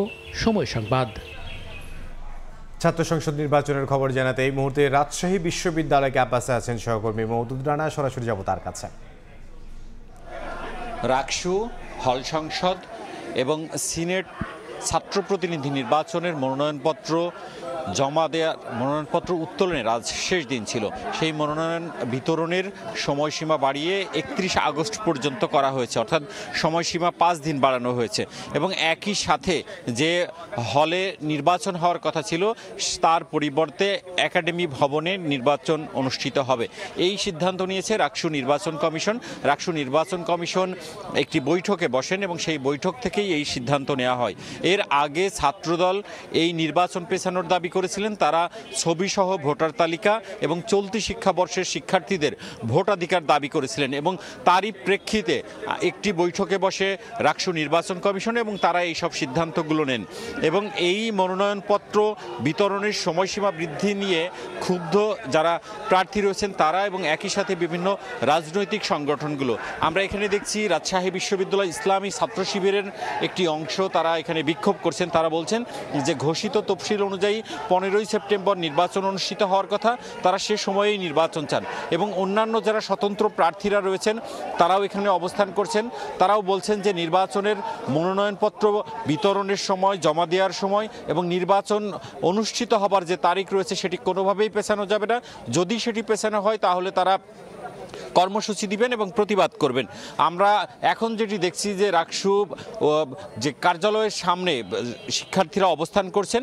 সময় সংবাদ। ছাত্র সংসদ নির্বাচনের খবর জানাতে এই মুহূর্তে রাজশাহী বিশ্ববিদ্যালয় ক্যাম্পাসে আছেন সহকর্মী মওদুদ রানা। সরাসরি যাব তার কাছে। রাকসু, হল সংসদ এবং সিনেট ছাত্র প্রতিনিধি নির্বাচনের মনোনয়নপত্র জমা দেওয়া মনোনয়নপত্র উত্তোলনের আজ শেষ দিন ছিল। সেই মনোনয়ন বিতরণের সময়সীমা বাড়িয়ে 31 আগস্ট পর্যন্ত করা হয়েছে, অর্থাৎ সময়সীমা 5 দিন বাড়ানো হয়েছে। এবং একই সাথে যে হলে নির্বাচন হওয়ার কথা ছিল তার পরিবর্তে একাডেমি ভবনে নির্বাচন অনুষ্ঠিত হবে, এই সিদ্ধান্ত নিয়েছে রাকসু নির্বাচন কমিশন। রাকসু নির্বাচন কমিশন একটি বৈঠকে বসেন এবং সেই বৈঠক থেকেই এই সিদ্ধান্ত নেওয়া হয়। এর আগে ছাত্রদল এই নির্বাচন পেছানোর দাবি করেছিলেন। তারা ছবিসহ ভোটার তালিকা এবং চলতি শিক্ষাবর্ষের শিক্ষার্থীদের ভোটাধিকার দাবি করেছিলেন এবং তারই প্রেক্ষিতে একটি বৈঠকে বসে রাকসু নির্বাচন কমিশন এবং তারা এই সব সিদ্ধান্তগুলো নেন। এবং এই মনোনয়নপত্র বিতরণের সময়সীমা বৃদ্ধি নিয়ে ক্ষুব্ধ যারা প্রার্থী রয়েছেন তারা এবং একই সাথে বিভিন্ন রাজনৈতিক সংগঠনগুলো। আমরা এখানে দেখছি রাজশাহী বিশ্ববিদ্যালয় ইসলামী ছাত্র শিবিরের একটি অংশ, তারা এখানে বিক্ষোভ করছেন। তারা বলছেন যে ঘোষিত তফসিল অনুযায়ী 15ই সেপ্টেম্বর নির্বাচন অনুষ্ঠিত হওয়ার কথা, তারা সে সময়েই নির্বাচন চান। এবং অন্যান্য যারা স্বতন্ত্র প্রার্থীরা রয়েছেন তারাও এখানে অবস্থান করছেন। তারাও বলছেন যে নির্বাচনের মনোনয়নপত্র বিতরণের সময়, জমা দেওয়ার সময় এবং নির্বাচন অনুষ্ঠিত হবার যে তারিখ রয়েছে সেটি কোনোভাবেই পেছানো যাবে না। যদি সেটি পেছানো হয় তাহলে তারা কর্মসূচি দিবেন এবং প্রতিবাদ করবেন। আমরা এখন যেটি দেখছি যে রাকসু যে কার্যালয়ের সামনে শিক্ষার্থীরা অবস্থান করছেন,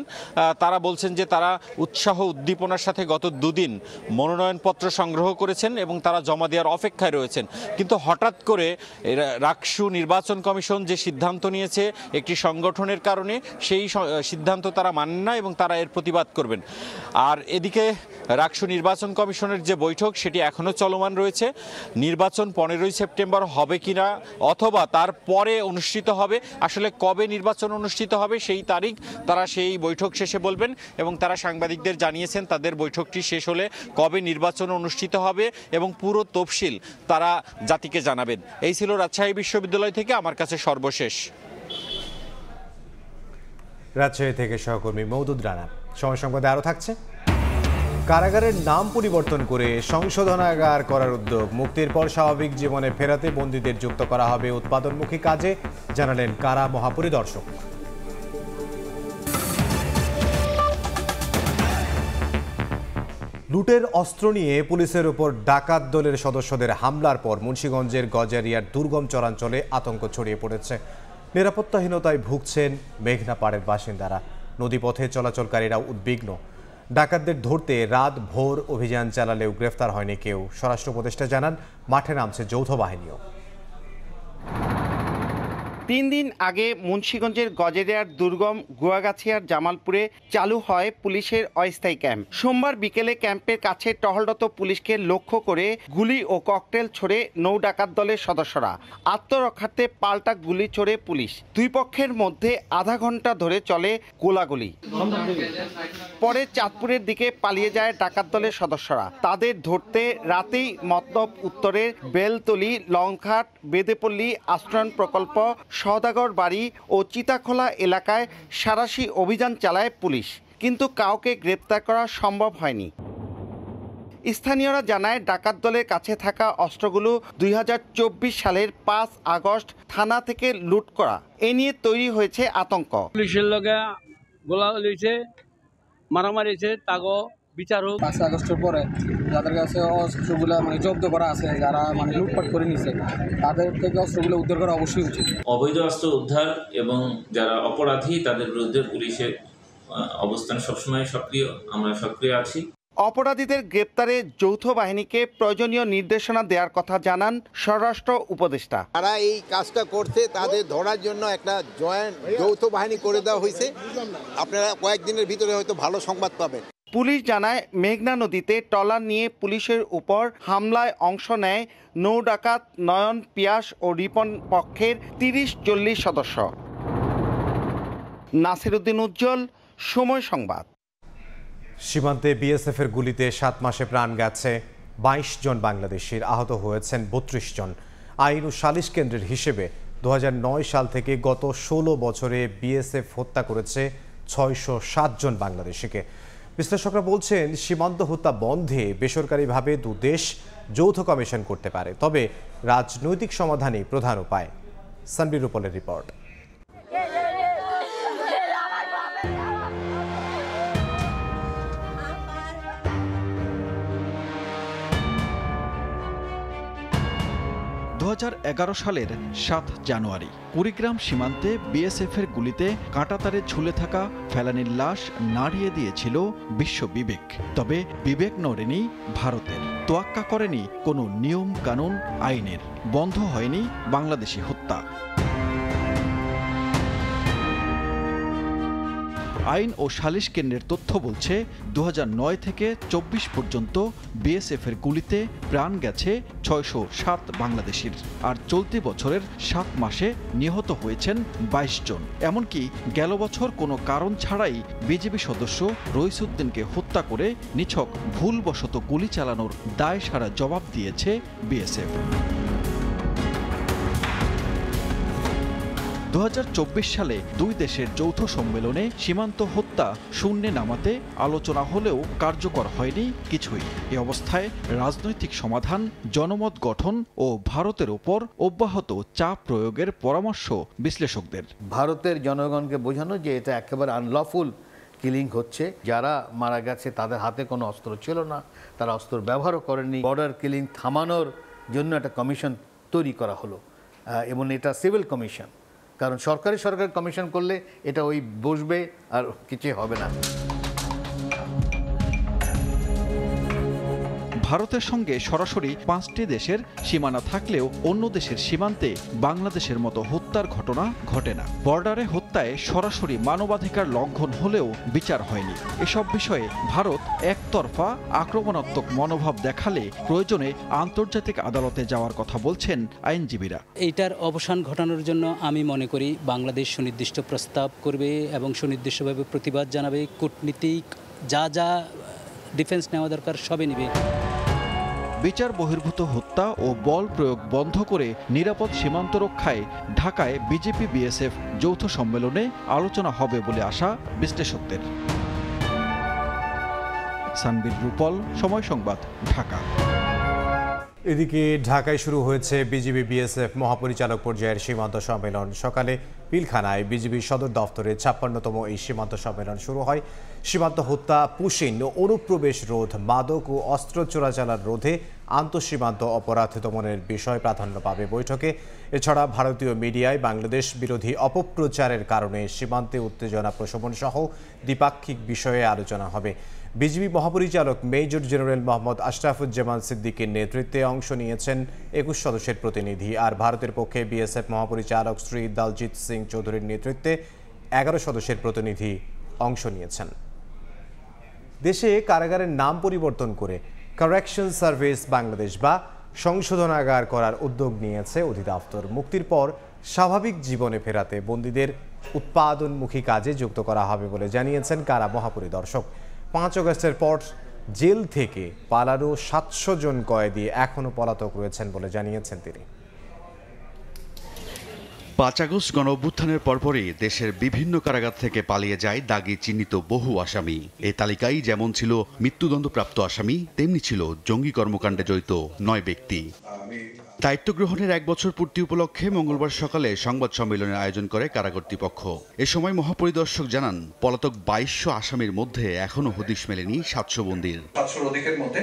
তারা বলছেন যে তারা উৎসাহ উদ্দীপনার সাথে গত 2 দিন মনোনয়নপত্র সংগ্রহ করেছেন এবং তারা জমা দেওয়ার অপেক্ষায় রয়েছেন। কিন্তু হঠাৎ করে রাকসু নির্বাচন কমিশন যে সিদ্ধান্ত নিয়েছে একটি সংগঠনের কারণে, সেই সিদ্ধান্ত তারা মানেন না এবং তারা এর প্রতিবাদ করবেন। আর এদিকে রাকসু নির্বাচন কমিশনের যে বৈঠক সেটি এখনও চলমান রয়েছে। নির্বাচন 15ই সেপ্টেম্বর হবে কিনা অথবা তার পরে অনুষ্ঠিত হবে, আসলে কবে নির্বাচন অনুষ্ঠিত হবে সেই তারিখ তারা সেই বৈঠক শেষে বলবেন এবং তারা সাংবাদিকদের জানিয়েছেন তাদের বৈঠকটি শেষ হলে কবে নির্বাচন অনুষ্ঠিত হবে এবং পুরো তফসিল তারা জাতিকে জানাবেন। এই ছিল রাজশাহী বিশ্ববিদ্যালয় থেকে আমার কাছে সর্বশেষ। রাজশাহী থেকে সহকর্মী মওদুদ রানা। সময় সংবাদে আরও থাকছে। কারাগারের নাম পরিবর্তন করে সংশোধনাগার করার উদ্যোগ। মুক্তির পর স্বাভাবিক জীবনে ফেরাতে বন্দীদের যুক্ত করা হবে উৎপাদনমুখী কাজে, জানালেন কারা মহাপরিদর্শক। লুটের অস্ত্র নিয়ে পুলিশের উপর ডাকাত দলের সদস্যদের হামলার পর মুন্সিগঞ্জের গজারিয়ার দুর্গম চরাঞ্চলে আতঙ্ক ছড়িয়ে পড়েছে। নিরাপত্তাহীনতায় ভুগছেন মেঘনা পাড়ের বাসিন্দারা। নদীপথে চলাচলকারীরাও উদ্বিগ্ন। ডাকাতদের ধরতে রাত ভোর অভিযান চালালেও গ্রেফতার হয়নি কেউ। স্বরাষ্ট্র উপদেষ্টা জানান মাঠে নামছে যৌথ বাহিনীও। 3 দিন আগে মুন্সিগঞ্জের গজেরিয়ার দুর্গম গুয়াগাছিয়ার জামালপুরে চালু হয় পুলিশের অস্থায়ী ক্যাম্প। সোমবার বিকেলে ক্যাম্পের কাছে টহলরত পুলিশকে লক্ষ্য করে গুলি ও ককটেল ছোড়ে নৌ ডাকাত দলের সদস্যরা। আত্মরক্ষার্থে পাল্টা গুলি ছোড়ে পুলিশ। দুই পক্ষের মধ্যে আধা ঘন্টা ধরে চলে গোলাগুলি। পরে চাঁদপুরের দিকে পালিয়ে যায় ডাকাত দলের সদস্যরা। তাদের ধরতে রাতেই মতলব উত্তরের বেলতলি, লংঘাট, বেদেপল্লী আশ্রয়ণ প্রকল্প, সওদাগর বাড়ি ও চিতাখোলা এলাকায় সাঁড়াশি অভিযান চালায় পুলিশ, কিন্তু কাউকে গ্রেপ্তার করা সম্ভব হয়নি। স্থানীয়রা জানায় ডাকাত দলের কাছে থাকা অস্ত্রগুলো 2024 সালের 5 আগস্ট থানা থেকে লুট করা। এ নিয়ে তৈরি হয়েছে আতঙ্ক। পুলিশের লগে গোলা হয়েছে, মারামারিছে, তাগো বিচার হোক। 5 আগস্টের পরে যাদের কাছে অস্ত্রগুলো জব্দ করা আছে, যারা লুটপাট করে নিছে, তাদের থেকে অস্ত্রগুলো উদ্ধার করা অবশ্যই উচিত। অবৈধ অস্ত্র উদ্ধার এবং যারা অপরাধী তাদের বিরুদ্ধে পুলিশের অবস্থান সবসময় সক্রিয়, আমরা সক্রিয় আছি। অপরাধীদের গ্রেপ্তারে যৌথ বাহিনীকে প্রয়োজনীয় নির্দেশনা দেওয়ার কথা জানান স্বরাষ্ট্র উপদেষ্টা। তারা এই কাজটা করতে তাদের ধরার জন্য একটা যৌথ বাহিনী করে দেওয়া হয়েছে। আপনারা কয়েকদিনের ভিতরে হয়তো ভালো সংবাদ পাবেন। পুলিশ জানায় মেঘনা নদীতে ট্রলার নিয়ে পুলিশের উপর হামলায় অংশ নেয় নৌ ডাকাত নয়ন, পিয়াস ও রিপন পক্ষের 30-40 সদস্য। নাসিরউদ্দিন উজ্জ্বল, সময় সংবাদ। সীমান্তে বিএসএফের গুলিতে 7 মাসে প্রাণ গেছে 22 জন বাংলাদেশির, আহত হয়েছেন 32 জন। আইন ও সালিশ কেন্দ্রের হিসেবে 2009 সাল থেকে গত 16 বছরে বিএসএফ হত্যা করেছে 607 জন বাংলাদেশিকে। বিশ্লেষকরা বলছেন সীমান্ত হত্যা বন্ধে বেসরকারিভাবে দু দেশ যৌথ কমিশন করতে পারে, তবে রাজনৈতিক সমাধানই প্রধান উপায়। সানবীর রূপলের রিপোর্ট। 2011 সালের 7 জানুয়ারি কুড়িগ্রাম সীমান্তে বিএসএফের গুলিতে কাঁটাতারে ঝুলে থাকা ফেলানীর লাশ নাড়িয়ে দিয়েছিল বিশ্ব বিবেক। তবে বিবেক নড়েনি ভারতের, তোয়াক্কা করেনি কোনো নিয়ম কানুন আইনের, বন্ধ হয়নি বাংলাদেশি হত্যা। আইন ও সালিশ কেন্দ্রের তথ্য বলছে 2009 থেকে 24 পর্যন্ত বিএসএফের গুলিতে প্রাণ গেছে 607 বাংলাদেশির, আর চলতি বছরের 7 মাসে নিহত হয়েছেন 22 জন। এমনকি গেল বছর কোনো কারণ ছাড়াই বিজিবি সদস্য রইসুদ্দিনকে হত্যা করে নিছক ভুলবশত গুলি চালানোর দায়সারা জবাব দিয়েছে বিএসএফ। 2024 সালে দুই দেশের যৌথ সম্মেলনে সীমান্ত হত্যা শূন্যে নামাতে আলোচনা হলেও কার্যকর হয়নি কিছুই। এ অবস্থায় রাজনৈতিক সমাধান, জনমত গঠন ও ভারতের ওপর অব্যাহত চাপ প্রয়োগের পরামর্শ বিশ্লেষকদের। ভারতের জনগণকে বোঝানো যে এটা একেবারে আনলফুল কিলিং হচ্ছে, যারা মারা গেছে তাদের হাতে কোনো অস্ত্র ছিল না, তারা অস্ত্র ব্যবহারও করেনি। বর্ডার কিলিং থামানোর জন্য একটা কমিশন তৈরি করা হলো এবং এটা সিভিল কমিশন, কারণ সরকারি কমিশন করলে এটা ওই বসবে আর কিছু হবে না। ভারতের সঙ্গে সরাসরি 5টি দেশের সীমানা থাকলেও অন্য দেশের সীমান্তে বাংলাদেশের মতো হত্যার ঘটনা ঘটে না। বর্ডারে হত্যায় সরাসরি মানবাধিকার লঙ্ঘন হলেও বিচার হয়নি। এসব বিষয়ে ভারত একতরফা আক্রমণাত্মক মনোভাব দেখালে প্রয়োজনে আন্তর্জাতিক আদালতে যাওয়ার কথা বলছেন আইনজীবীরা। এইটার অবসান ঘটানোর জন্য আমি মনে করি বাংলাদেশ সুনির্দিষ্ট প্রস্তাব করবে এবং সুনির্দিষ্টভাবে প্রতিবাদ জানাবে, কূটনীতিক যা ডিফেন্স নেওয়া দরকার সবই নেবে। বিচার বহির্ভূত হত্যা ও বল প্রয়োগ বন্ধ করে নিরাপদ সীমান্ত রক্ষায় ঢাকায় বিজেপি বিএসএফ যৌথ সম্মেলনে আলোচনা হবে বলে আশা বিশ্লেষকদের। সানবীর রূপল, সময় সংবাদ, ঢাকা। এদিকে ঢাকায় শুরু হয়েছে বিজিবি বিএসএফ মহাপরিচালক পর্যায়ের সীমান্ত সম্মেলন। সকালে পিলখানায় বিজিবি সদর দফতরে 56তম এই সীমান্ত সম্মেলন শুরু হয়। সীমান্ত হত্যা, পুশিন ও অনুপ্রবেশ রোধ, মাদক ও অস্ত্র চোরাচালান রোধে আন্তঃসীমান্ত অপরাধ দমনের বিষয় প্রাধান্য পাবে বৈঠকে। এছাড়া ভারতীয় মিডিয়ায় বাংলাদেশ বিরোধী অপপ্রচারের কারণে সীমান্তে উত্তেজনা প্রশমন সহ দ্বিপাক্ষিক বিষয়ে আলোচনা হবে। বিজিবি মহাপরিচালক মেজর জেনারেল মোহাম্মদ আশরাফুজ্জামান সিদ্দিকীর নেতৃত্বে অংশ নিয়েছেন 21 সদস্যের প্রতিনিধি, আর ভারতের পক্ষে বিএসএফ মহাপরিচালক শ্রী দলজিৎ সিং চৌধুরীর নেতৃত্বে 11 সদস্যের প্রতিনিধি অংশ নিয়েছেন। দেশে কারাগারের নাম পরিবর্তন করে কারেকশন সার্ভিস বাংলাদেশ বা সংশোধনাগার করার উদ্যোগ নিয়েছে অধিদপ্তর। মুক্তির পর স্বাভাবিক জীবনে ফেরাতে বন্দীদের উৎপাদনমুখী কাজে যুক্ত করা হবে বলে জানিয়েছেন কারা মহাপরিদর্শক। 5 আগস্টের পর জেল থেকে পালানো 700 জন কয়েদি এখনও পলাতক রয়েছেন বলে জানিয়েছেন তিনি। 5 আগস্ট গণঅভ্যুত্থানের পরপরই দেশের বিভিন্ন কারাগার থেকে পালিয়ে যায় দাগি চিহ্নিত বহু আসামি। এই তালিকায় যেমন ছিল মৃত্যুদণ্ডপ্রাপ্ত আসামি, তেমনি ছিল জঙ্গি কর্মকাণ্ডে জড়িত 9 ব্যক্তি। দায়িত্ব গ্রহণের 1 বছর পূর্তি উপলক্ষে মঙ্গলবার সকালে সংবাদ সম্মেলনের আয়োজন করে কারা কর্তৃপক্ষ। এ সময় মহাপরিদর্শক জানান, পলাতক 2200 আসামির মধ্যে এখনো হদিশ মেলেনি 700 বন্দীর। 700 অধিকের মধ্যে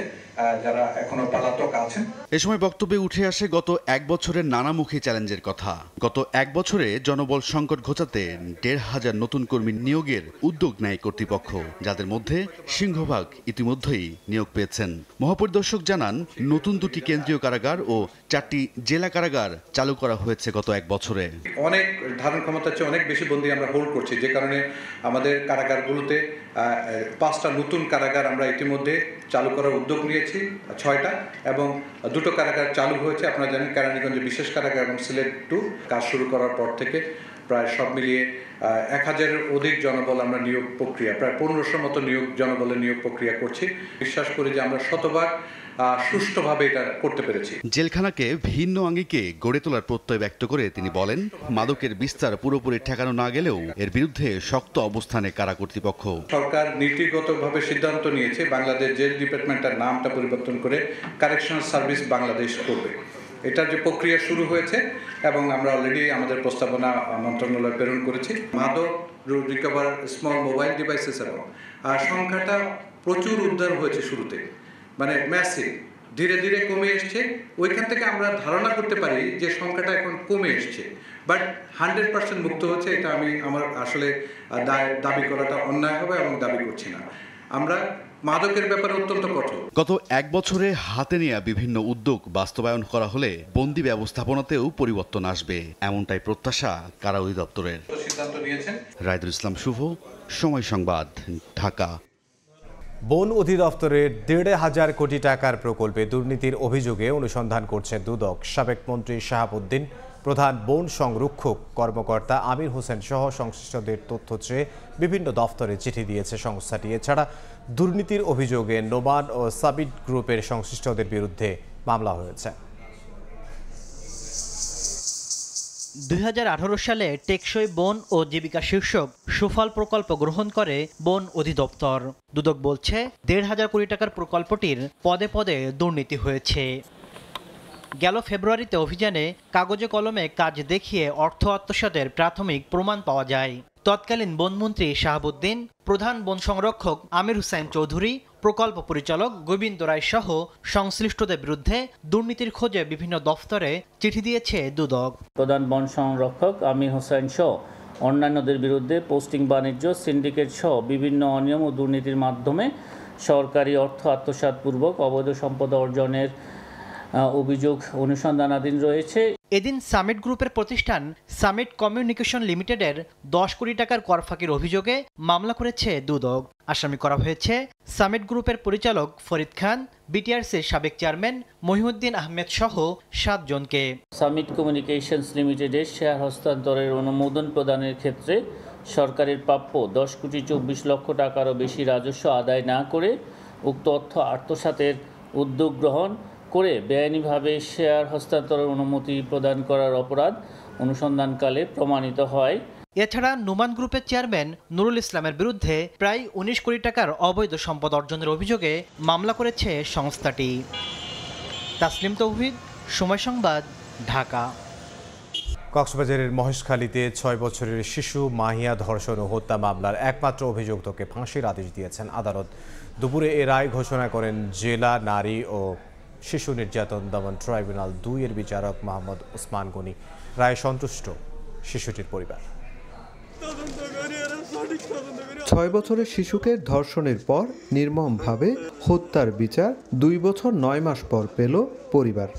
যারা এখনো পলাতক আছেন। এ সময় বক্তব্যে উঠে আসে গত 1 বছরের নানামুখী চ্যালেঞ্জের কথা। গত 1 বছরে জনবল সংকট ঘোচাতে 1500 নতুন কর্মী নিয়োগের উদ্যোগ নেয় কর্তৃপক্ষ, যাদের মধ্যে সিংহভাগ ইতিমধ্যেই নিয়োগ পেয়েছেন। মহাপরিদর্শক জানান, নতুন 2টি কেন্দ্রীয় কারাগার ও 4টি জেলা কারাগার চালু করা হয়েছে গত 1 বছরে। অনেক ধারণ ক্ষমতার চেয়ে অনেক বেশি বন্দী আমরা হোল্ড করছি, যে কারণে আমাদের কারাগারগুলোতে 5টা নতুন কারাগার আমরা ইতিমধ্যে চালু করার উদ্যোগ নিয়েছি, 6টা, এবং 2টো কারাগার চালু হয়েছে। আপনারা জানেন কেরানীগঞ্জে বিশেষ কারাগার এবং সিলেট 2 কাজ শুরু করার পর থেকে প্রায় সব মিলিয়ে 1000-এর অধিক জনবল আমরা নিয়োগ প্রক্রিয়া, প্রায় 1500 মতো জনবলের নিয়োগ প্রক্রিয়া করছি। বিশ্বাস করি যে আমরা শতভাগ সুষ্ঠুভাবে এটা করতে পেরেছি। জেলখানাকে ভিন্ন আঙ্গিকে গড়ে তোলার প্রত্যয় ব্যক্ত করে তিনি বলেন, মাদকের বিস্তার পুরোপুরি ঠেকানো না গেলেও এর বিরুদ্ধে শক্ত অবস্থানে কারা কর্তৃপক্ষ। সরকার নীতিগতভাবে সিদ্ধান্ত নিয়েছে বাংলাদেশ জেল ডিপার্টমেন্টের নামটা পরিবর্তন করে কারেকশনাল সার্ভিস বাংলাদেশ করবে। এটার যে প্রক্রিয়া শুরু হয়েছে এবং আমরা অলরেডি আমাদের প্রস্তাবনা মন্ত্রণালয়ে প্রেরণ করেছি। মাদক রিকভার স্মল মোবাইল ডিভাইসেস এবং সংখ্যাটা প্রচুর উদ্ধার হয়েছে শুরুতে, মানে ম্যাসিভ। ধীরে ধীরে কমে এসছে। ওইখান থেকে আমরা ধারণা করতে পারি যে সংখ্যাটা এখন কমে এসছে, বাট 100% মুক্ত হচ্ছে এটা আমি আমার আসলে দাবি করাটা অন্যায় হবে এবং দাবি করছি না। আমরা মাদকের ব্যাপারে অত্যন্ত কঠোর। গত এক বছরে হাতে নেওয়া বিভিন্ন উদ্যোগ বাস্তবায়ন করা হলে বন্দি ব্যবস্থাপনাতেও পরিবর্তন আসবে, এমনটাই প্রত্যাশা কারা অধিদপ্তরের। সিদ্ধান্ত নিয়েছেন রায়দুল ইসলাম শুভ, সময় সংবাদ, ঢাকা। বন অধিদপ্তরের ১,৫০০ কোটি টাকার প্রকল্পে দুর্নীতির অভিযোগে অনুসন্ধান করছে দুদক। সাবেক মন্ত্রী শাহাবুদ্দিন, প্রধান বন সংরক্ষক কর্মকর্তা আমির হোসেন সহ সংশ্লিষ্টদের তথ্য চেয়ে বিভিন্ন দফতরে চিঠি দিয়েছে সংস্থাটি। এছাড়া দুর্নীতির অভিযোগে নোমান ও সাবিট গ্রুপের সংশ্লিষ্টদের বিরুদ্ধে মামলা হয়েছে। ২০১৮ সালে টেকসই বন ও জীবিকা শীর্ষক সুফল প্রকল্প গ্রহণ করে বন অধিদপ্তর। দুদক বলছে ১,৫০০ কোটি টাকার প্রকল্পটির পদে পদে দুর্নীতি হয়েছে। গেল ফেব্রুয়ারিতে অভিযানে কাগজে কলমে কাজ দেখিয়ে অর্থ আত্মসাতের প্রাথমিক প্রমাণ পাওয়া যায়। তৎকালীন বনমন্ত্রী শাহাবুদ্দিন, প্রধান বন সংরক্ষক আমির হোসেন চৌধুরী, প্রকল্প পরিচালক গোবিন্দ রায় সহ সংশ্লিষ্টদের বিরুদ্ধে দুর্নীতির খোঁজে বিভিন্ন দফতরে চিঠি দিয়েছে দুদক। প্রধান বন সংরক্ষক আমির হোসেন সহ অন্যান্যদের বিরুদ্ধে পোস্টিং বাণিজ্য, সিন্ডিকেট সহ বিভিন্ন অনিয়ম ও দুর্নীতির মাধ্যমে সরকারি অর্থ আত্মসাৎপূর্বক অবৈধ সম্পদ অর্জনের অভিযোগ অনুসন্ধানাধীন রয়েছে। এদিন সামিট গ্রুপের প্রতিষ্ঠান সামিট কমিউনিকেশন লিমিটেডের ১০ কোটি টাকার কর ফাঁকির অভিযোগে মামলা করেছে দুদক। আসামি করা হয়েছে সামিট গ্রুপের পরিচালক ফরিদ খান, বিটিআরসির সাবেক চেয়ারম্যান মহিউদ্দিন আহমেদ সহ ৭ জনকে। সামিট কমিউনিকেশনস লিমিটেডের শেয়ার হস্তান্তরের অনুমোদন প্রদানের ক্ষেত্রে সরকারের প্রাপ্য ১০ কোটি ২৪ লক্ষ টাকারও বেশি রাজস্ব আদায় না করে উক্ত অর্থ আত্মসাতের উদ্যোগ গ্রহণ করে বেআইনিভাবে শেয়ার হস্তান্তরের অনুমতি প্রদান করার অপরাধ অনুসন্ধানকালে প্রমাণিত হয়। এছাড়া নোমান গ্রুপের চেয়ারম্যান নুরুল ইসলামের বিরুদ্ধে প্রায় ১৯ কোটি টাকার অবৈধ সম্পদ অর্জনের অভিযোগে মামলা করেছে সংস্থাটি। তাসলিম তৌহিদ, সময় সংবাদ, ঢাকা। কক্সবাজারের মহেশখালীতে ৬ বছরের শিশু মাহিয়া ধর্ষণ ও হত্যা মামলার একমাত্র অভিযুক্তকে ফাঁসির আদেশ দিয়েছেন আদালত। দুপুরে এ রায় ঘোষণা করেন জেলা নারী ও শিশু নির্যাতন দমন ট্রাইব্যুনাল ২ এর বিচারক মোহাম্মদ ওসমান গনি। রায় সন্তুষ্ট শিশুটির পরিবার। ৬ বছরের শিশুকে ধর্ষণের পর নির্মমভাবে হত্যার বিচার ২ বছর ৯ মাস পর পেল পরিবার।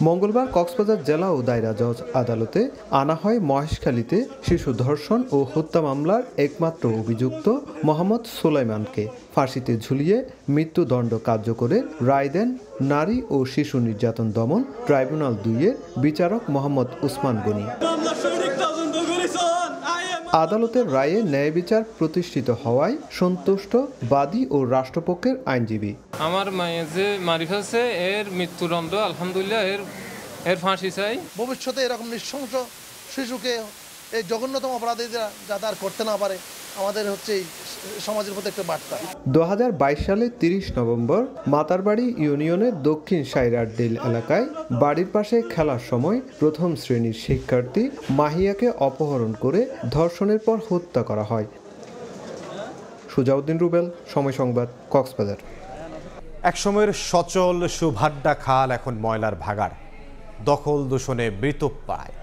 মঙ্গলবার কক্সবাজার জেলা ও দায়রা জজ আদালতে আনা হয় মহেশখালীতে শিশু ধর্ষণ ও হত্যা মামলার একমাত্র অভিযুক্ত মোহাম্মদ সুলাইমানকে ফাঁসিতে ঝুলিয়ে মৃত্যুদণ্ড কার্যকরের রায় দেন নারী ও শিশু নির্যাতন দমন ট্রাইব্যুনাল ২ এর বিচারক মোহাম্মদ ওসমান গনি। আদালতের রায়ে ন্যায় বিচার প্রতিষ্ঠিত হওয়ায় সন্তুষ্ট বাদী ও রাষ্ট্রপক্ষের আইনজীবী। আমার মায়ের যে মারি ফেলছে এর মৃত্যুদণ্ড, আলহামদুলিল্লাহ এর ফাঁসি চাই। ভবিষ্যতে এরকম নৃশংস শিশুকে এই জঘন্যতম অপরাধীরা যাতে আর করতে না পারে, আমাদের হচ্ছে সমাজের প্রতি একটা বার্তা। 2022 সালে 30 নভেম্বর মাতারবাড়ি ইউনিয়নের দক্ষিণ সাইরারডিল এলাকায় বাড়ির পাশে খেলার সময় প্রথম শ্রেণীর শিক্ষার্থী মাহিয়াকে অপহরণ করে ধর্ষণের পর হত্যা করা হয়। সুজাউদ্দিন রুবেল, সময় সংবাদ, কক্সবাজার। একসময়ের সচল সুভাড্ডা খাল এখন ময়লার ভাগাড়, দখল দূষণে মৃতপ্রায়।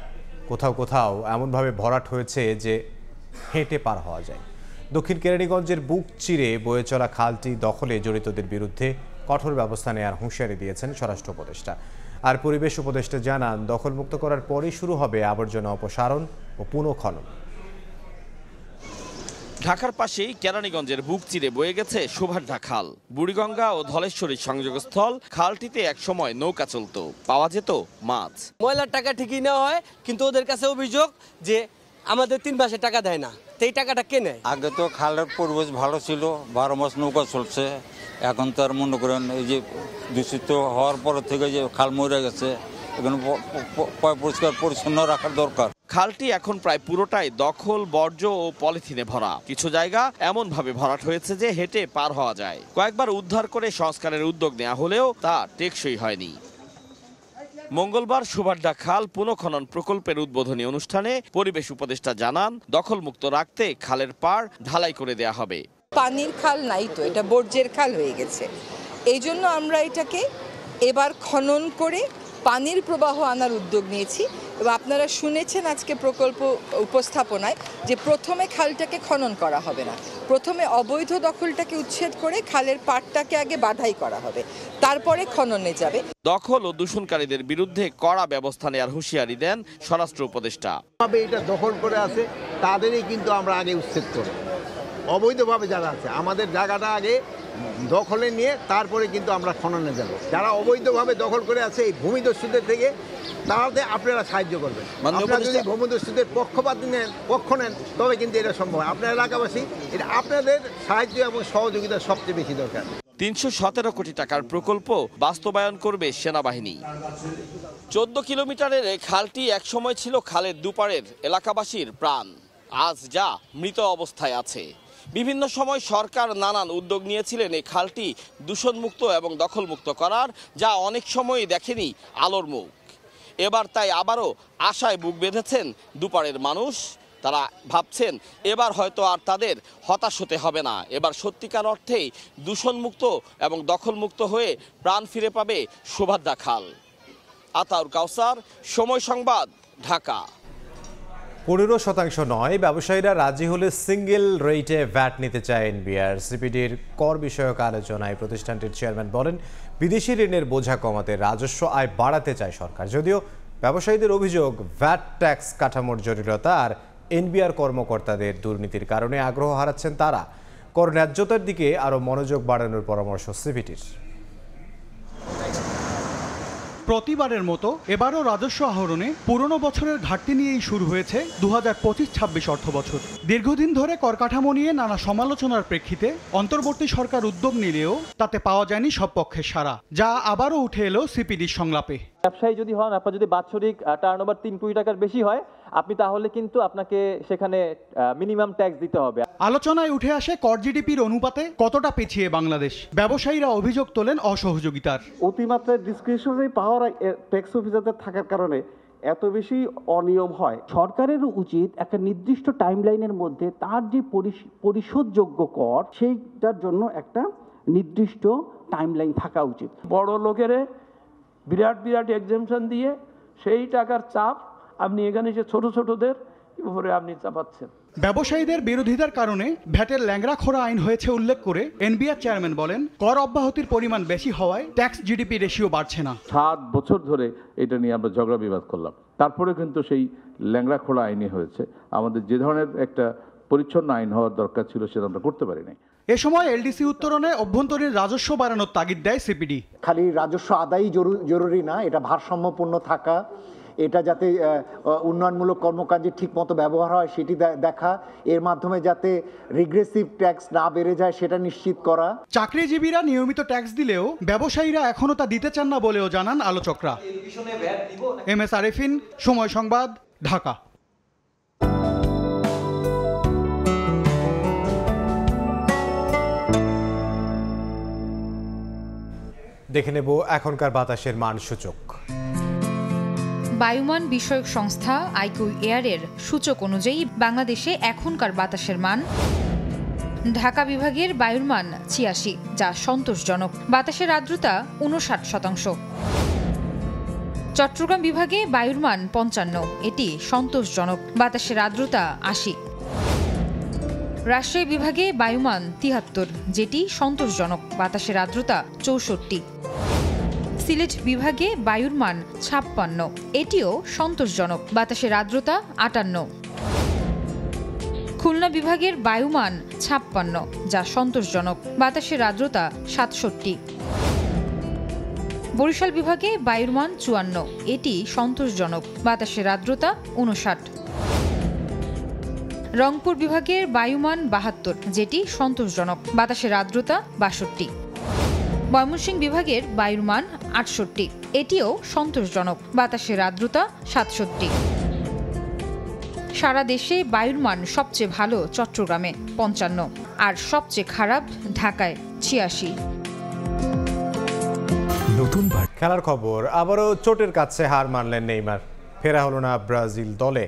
কোথাও কোথাও এমনভাবে ভরাট হয়েছে যে হেঁটে পার হওয়া যায়। দক্ষিণ কেরানীগঞ্জের বুক চিরে বয়ে চলা খালটি দখলে জড়িতদের বিরুদ্ধে কঠোর ব্যবস্থা নেওয়ার হুঁশিয়ারি দিয়েছেন স্বরাষ্ট্র উপদেষ্টা। আর পরিবেশ উপদেষ্টা জানান, দখলমুক্ত করার পরই শুরু হবে আবর্জনা অপসারণ ও পুনঃখনন। ঢাকার পাশেই কেরানীগঞ্জের বুক চিরে বয়ে গেছে সুভাড্ডা খাল। বুড়িগঙ্গা ও ধলেশ্বরীর সংযোগস্থল খালটিতে একসময় নৌকা চলত, পাওয়া যেত মাছ। ময়লার টাকা ঠিকই নেওয়া হয়, কিন্তু ওদের কাছে অভিযোগ যে আমাদের 3 মাসের টাকা দেয় না। এই টাকাটা কে নেয়? আগে তো খালের পরিবেশ ভালো ছিল, 12 মাস নৌকা চলছে। এখন তো আর মনে করেন এই যে দূষিত হওয়ার পর থেকে যে খাল মরে গেছে, এখানে পরিষ্কার পরিচ্ছন্ন রাখার দরকার। খালটি এখন প্রায় পুরোটাই দখল, বর্জ্য ও পলিথিনে ভরা। কিছু জায়গা এমন ভাবে ভরাট হয়েছে যে হেঁটে পার হওয়া যায়। কয়েকবার উদ্ধার করে সংস্কারের উদ্যোগ নেওয়া হলেও তা টেকসই হয়নি। মঙ্গলবার সুভাড্ডা খাল পুনঃখনন প্রকল্পের উদ্বোধনী অনুষ্ঠানে পরিবেশ উপদেষ্টা জানান, দখলমুক্ত রাখতে খালের পাড় ঢালাই করে দেয়া হবে। পানির খাল নাই তো, এটা বর্জ্যের খাল হয়ে গেছে। এই জন্য আমরা এটাকে এবার খনন করে পানির প্রবাহ আনার উদ্যোগ নিয়েছি এবং আপনারা শুনেছেন আজকে প্রকল্প উপস্থাপনায় যে প্রথমে খালটাকে খনন করা হবে না, প্রথমে অবৈধ দখলটাকে উচ্ছেদ করে খালের পাড়টাকে আগে বাধাই করা হবে, তারপরে খননে যাবে। দখল ও দূষণকারীদের বিরুদ্ধে কড়া ব্যবস্থা নেওয়ার হুঁশিয়ারি দেন স্বরাষ্ট্র উপদেষ্টা। এটা দখল করে আছে তাদেরই কিন্তু আমরা আগে উচ্ছেদ করব, অবৈধভাবে যারা আছে আমাদের জায়গাটা আগে দখলে নিয়ে তারপরে কিন্তু আমরা খননে যাব। যারা অবৈধভাবে দখল করে আছে এই ভূমিদস্যুদের থেকে তাহলে আপনারা সাহায্য করবেন। আপনারা যদি ভূমিদস্যুদের পক্ষ নেন তবে কিন্তু এটা সম্ভব। আপনার এলাকাবাসী এটা আপনাদের সাহায্য এবং সহযোগিতা সবচেয়ে বেশি দরকার। 317 কোটি টাকার প্রকল্প বাস্তবায়ন করবে সেনাবাহিনী। 14 কিলোমিটারের এই খালটি একসময় ছিল খালের দুপারের এলাকাবাসীর প্রাণ, আজ যা মৃত অবস্থায় আছে। বিভিন্ন সময় সরকার নানান উদ্যোগ নিয়েছিলেন এই খালটি দূষণমুক্ত এবং দখলমুক্ত করার, যা অনেক সময় দেখেনি আলোর মুখ। এবার তাই আবারও আশায় বুক বেঁধেছেন দুপারের মানুষ। তারা ভাবছেন এবার হয়তো আর তাদের হতাশ হতে হবে না, এবার সত্যিকার অর্থেই দূষণমুক্ত এবং দখলমুক্ত হয়ে প্রাণ ফিরে পাবে শোভাদ্রা খাল। আতাউর কাউসার, সময় সংবাদ, ঢাকা। 15% নয়, ব্যবসায়ীরা রাজি হলে সিঙ্গেল রেটে ভ্যাট নিতে চায় এনবিআর। সিপিডির কর বিষয়ক আলোচনায় প্রতিষ্ঠানটির চেয়ারম্যান বলেন, বিদেশি ঋণের বোঝা কমাতে রাজস্ব আয় বাড়াতে চায় সরকার। যদিও ব্যবসায়ীদের অভিযোগ, ভ্যাট ট্যাক্স কাঠামোর জটিলতা আর এনবিআর কর্মকর্তাদের দুর্নীতির কারণে আগ্রহ হারাচ্ছেন তারা। কর ন্যায্যতার দিকে আরও মনোযোগ বাড়ানোর পরামর্শ সিপিডির। প্রতিবারের মতো এবারও রাজস্ব আহরণে পুরনো বছরের ঘাটতি নিয়েই শুরু হয়েছে 2025-26 অর্থবছর। দীর্ঘদিন ধরে কর কাঠামো নিয়ে নানা সমালোচনার প্রেক্ষিতে অন্তর্বর্তী সরকার উদ্যোগ নিলেও তাতে পাওয়া যায়নি সব পক্ষের সাড়া, যা আবারও উঠে এলো সিপিডির সংলাপে। ব্যবসায়ী যদি হন, আপনার যদি বাৎসরিক টার্নওভার 3 কোটি টাকার বেশি হয়, আপনি তাহলে কিন্তু আপনাকে সেখানে মিনিমাম ট্যাক্স দিতে হবে। আলোচনায় উঠে আসে কর জিডিপির অনুপাতে কতটা পিছিয়ে বাংলাদেশ। ব্যবসায়ীরা অভিযোগ তোলেন অসহযোগিতার। অতিমাত্রায় ডিসক্রিশনারি পাওয়ার ট্যাক্স অফিসারদের থাকার কারণে এত বেশি অনিয়ম হয়। সরকারের উচিত একটা নির্দিষ্ট টাইমলাইনের মধ্যে তার যে পরিশোধযোগ্য কর সেইটার জন্য একটা নির্দিষ্ট টাইমলাইন থাকা উচিত। বড় লোকেরে বিরাট বিরাট এক্সাম্পশন দিয়ে সেই টাকার চাপ আপনি এখানে এসে ছোট ছোটদের উপরে আপনি চাপাচ্ছেন। ব্যবসায়ীদের বিরোধিতার কারণে ভ্যাটের ল্যাংড়া খোরা আইন হয়েছে উল্লেখ করে এনবিআর চেয়ারম্যান বলেন, কর অব্যাহতির পরিমাণ বেশি হওয়ায় ট্যাক্স জিডিপি রেশিও বাড়ছে না। 7 বছর ধরে এটা নিয়ে আমরা ঝগড়া বিবাদ করলাম, তারপরে কিন্তু সেই ল্যাংড়া খোলা আইনই হয়েছে। আমাদের যে ধরনের একটা পরিচ্ছন্ন আইন হওয়ার দরকার ছিল সেটা আমরা করতে পারিনি। এ সময় এলডিসি উত্তরণে অভ্যন্তরীণ রাজস্ব বাড়ানোর তাগিদ দেয় সিপিডি। খালি রাজস্ব আদায়ই জরুরি না, এটা ভারসাম্যপূর্ণ থাকা, এটা যাতে উন্নয়নমূলক কর্মকাণ্ডে ঠিকমতো ব্যবহার হয় সেটি দেখা, এর মাধ্যমে যাতে রিগ্রেসিভ ট্যাক্স না বেড়ে যায় সেটা নিশ্চিত করা। চাকরিজীবীরা নিয়মিত ট্যাক্স দিলেও ব্যবসায়ীরা এখনো তা দিতে চান না বলেও জানান আলোচকরা। এমএস আরেফিন, সময় সংবাদ, ঢাকা। দেখে নেব এখনকার বাতাসের মান সূচক। বায়ুমান বিষয়ক সংস্থা আইকিউ এয়ারের সূচক অনুযায়ী বাংলাদেশে এখনকার বাতাসের মান: ঢাকা বিভাগের বায়ুর মান ৮৬, যা সন্তোষজনক। বাতাসের আর্দ্রতা ৫৯%। চট্টগ্রাম বিভাগে বায়ুর মান ৫৫, এটি সন্তোষজনক। বাতাসের আর্দ্রতা ৮০। রাজশাহী বিভাগে বায়ুমান ৭৩, যেটি সন্তোষজনক। বাতাসের আর্দ্রতা ৬৪। সিলেট বিভাগে বায়ুর মান ৫৬, এটিও সন্তোষজনক। বাতাসের আর্দ্রতা ৫৮। খুলনা বিভাগের বায়ুমান ৫৬, যা সন্তোষজনক। বাতাসের আর্দ্রতা ৬৭। বরিশাল বিভাগে বায়ুর মান ৫৪, এটি সন্তোষজনক। বাতাসের আর্দ্রতা ৫৯। রংপুর বিভাগের বায়ুমান ৭২, যেটি সন্তোষজনক। বাতাসের আর্দ্রতা ৬২। ময়মনসিংহ বিভাগের বায়ুর মান ৬৮, এটিও সন্তোষজনক। বাতাসের আর্দ্রতা ৬৭। সারা দেশে বায়ুর মান সবচেয়ে ভালো চট্টগ্রামে ৫৫, আর সবচেয়ে খারাপ ঢাকায় ৮৬। নতুন খেলার খবর, আবারও চোটের কাছে হার মানলেন নেইমার। ফেরা হলো না ব্রাজিল দলে।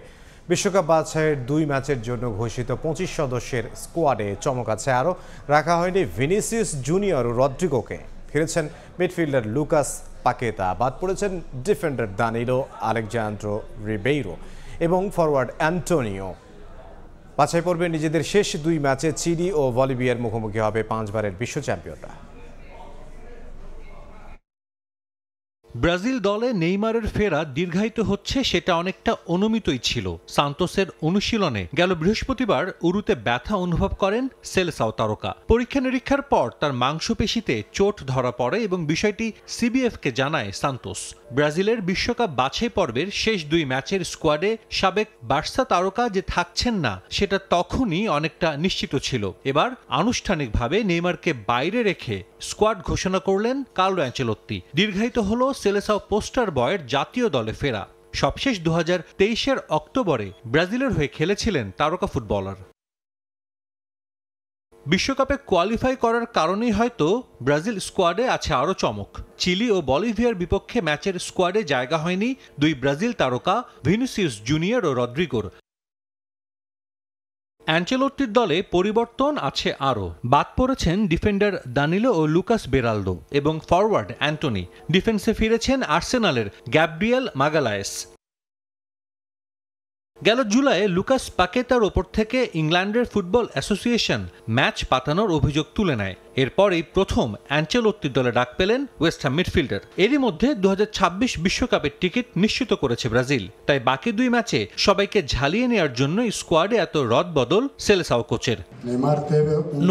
বিশ্বকাপ বাছাইয়ের 2 ম্যাচের জন্য ঘোষিত 25 সদস্যের স্কোয়াডে চমক আছে আরও। রাখা হয়নি ভিনিসিয়াস জুনিয়র ও রদ্রিগোকে। ফিরেছেন মিডফিল্ডার লুকাস পাকেতা, বাদ পড়েছেন ডিফেন্ডার দানিলো আলেকজান্দ্রো রিবেইরো এবং ফরওয়ার্ড অ্যান্টোনিও। বাছাই পর্বে নিজেদের শেষ 2 ম্যাচে চিলি ও বলিভিয়ার মুখোমুখি হবে 5 বারের বিশ্ব চ্যাম্পিয়নরা। ব্রাজিল দলে নেইমারের ফেরা দীর্ঘায়িত হচ্ছে সেটা অনেকটা অনুমিতই ছিল। সান্তোসের অনুশীলনে গেল বৃহস্পতিবার উরুতে ব্যথা অনুভব করেন সেলেসাও তারকা। পরীক্ষা নিরীক্ষার পর তার মাংসপেশিতে চোট ধরা পড়ে এবং বিষয়টি সিবিএফকে জানায় সান্তোস। ব্রাজিলের বিশ্বকাপ বাছাই পর্বের শেষ 2 ম্যাচের স্কোয়াডে সাবেক বার্সা তারকা যে থাকছেন না সেটা তখনই অনেকটা নিশ্চিত ছিল। এবার আনুষ্ঠানিকভাবে নেইমারকে বাইরে রেখে স্কোয়াড ঘোষণা করলেন কার্লো অ্যাঞ্চেলোত্তি। দীর্ঘায়িত হল সেলেসাও পোস্টার বয়ের জাতীয় দলে ফেরা। সবশেষ 2023-এর অক্টোবরে ব্রাজিলের হয়ে খেলেছিলেন তারকা ফুটবলার। বিশ্বকাপে কোয়ালিফাই করার কারণেই হয়তো ব্রাজিল স্কোয়াডে আছে আরও চমক। চিলি ও বলিভিয়ার বিপক্ষে ম্যাচের স্কোয়াডে জায়গা হয়নি 2 ব্রাজিল তারকা ভিনিসিয়াস জুনিয়র ও রদ্রিগোর। অ্যাঞ্চেলোত্তির দলে পরিবর্তন আছে আরও। বাদ পড়েছেন ডিফেন্ডার দানিলো ও লুকাস বেরালদো এবং ফরওয়ার্ড অ্যান্টনি। ডিফেন্সে ফিরেছেন আর্সেনালের গ্যাব্রিয়েল মাগালায়েস। গেল জুলাইয়ে লুকাস পাকেতার ওপর থেকে ইংল্যান্ডের ফুটবল অ্যাসোসিয়েশন ম্যাচ পাতানোর অভিযোগ তুলে নেয়। এরপরেই প্রথম অ্যাঞ্চেলোত্তির দলে ডাক পেলেন ওয়েস্ট হ্যাম মিডফিল্ডার। এরই মধ্যে 2026 বিশ্বকাপের টিকিট নিশ্চিত করেছে ব্রাজিল। তাই বাকি 2 ম্যাচে সবাইকে ঝালিয়ে নেওয়ার জন্য স্কোয়াডে এত রদবদল সেলেসাও কোচের।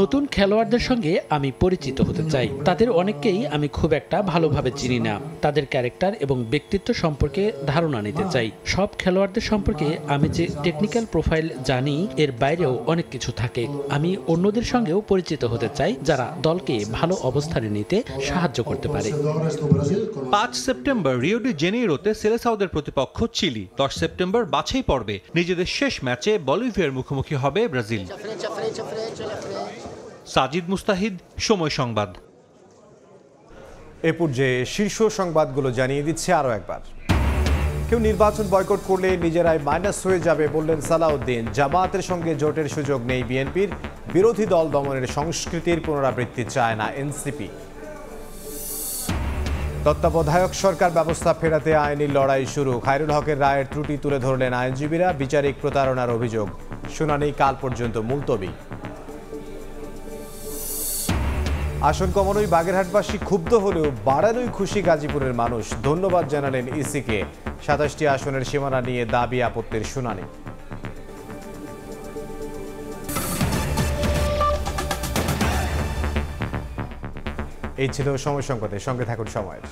নতুন খেলোয়াড়দের সঙ্গে আমি পরিচিত হতে চাই। তাদের অনেককেই আমি খুব একটা ভালোভাবে চিনি না। তাদের ক্যারেক্টার এবং ব্যক্তিত্ব সম্পর্কে ধারণা নিতে চাই। সব খেলোয়াড়দের সম্পর্কে আমি যে টেকনিক্যাল প্রোফাইল জানি এর বাইরেও অনেক কিছু থাকে। আমি অন্যদের সঙ্গেও পরিচিত হতে চাই যারা দলকে ভালো অবস্থানে নিতে সাহায্য করতে পারে। 5 সেপ্টেম্বর রিও ডি জেনেইরোতে সেলেসাওদের প্রতিপক্ষ চিলি। 10 সেপ্টেম্বর বাছাই পর্বে নিজেদের শেষ ম্যাচে বলিভিয়ার মুখোমুখি হবে ব্রাজিল। সাজিদ মুস্তাহিদ, সময় সংবাদ। এ পর্যায়ে শীর্ষ সংবাদগুলো জানিয়ে দিচ্ছে আরও একবার। কেউ নির্বাচন বয়কট করলে নিজেরাই মাইনাস হয়ে যাবে বললেন সালাউদ্দিন। জামায়াতের সঙ্গে জোটের সুযোগ নেই বিএনপির। বিরোধী দল দমনের সংস্কৃতির পুনরাবৃত্তি চায় না এনসিপি। তত্ত্বাবধায়ক সরকার ব্যবস্থা ফেরাতে আইনি লড়াই শুরু। খায়রুল হকের রায়ের ত্রুটি তুলে ধরলেন আইনজীবীরা। বিচারিক প্রতারণার অভিযোগ। শুনানি কাল পর্যন্ত মুলতবি। আসন কমানোই বাগেরহাটবাসী ক্ষুব্ধ হলেও বাড়ানোই খুশি গাজীপুরের মানুষ। ধন্যবাদ জানালেন ইসিকে। 27টি আসনের সীমানা নিয়ে দাবি আপত্তির শুনানি। এই ছিল সময় সংবাদের। সঙ্গে থাকুন সময়ের।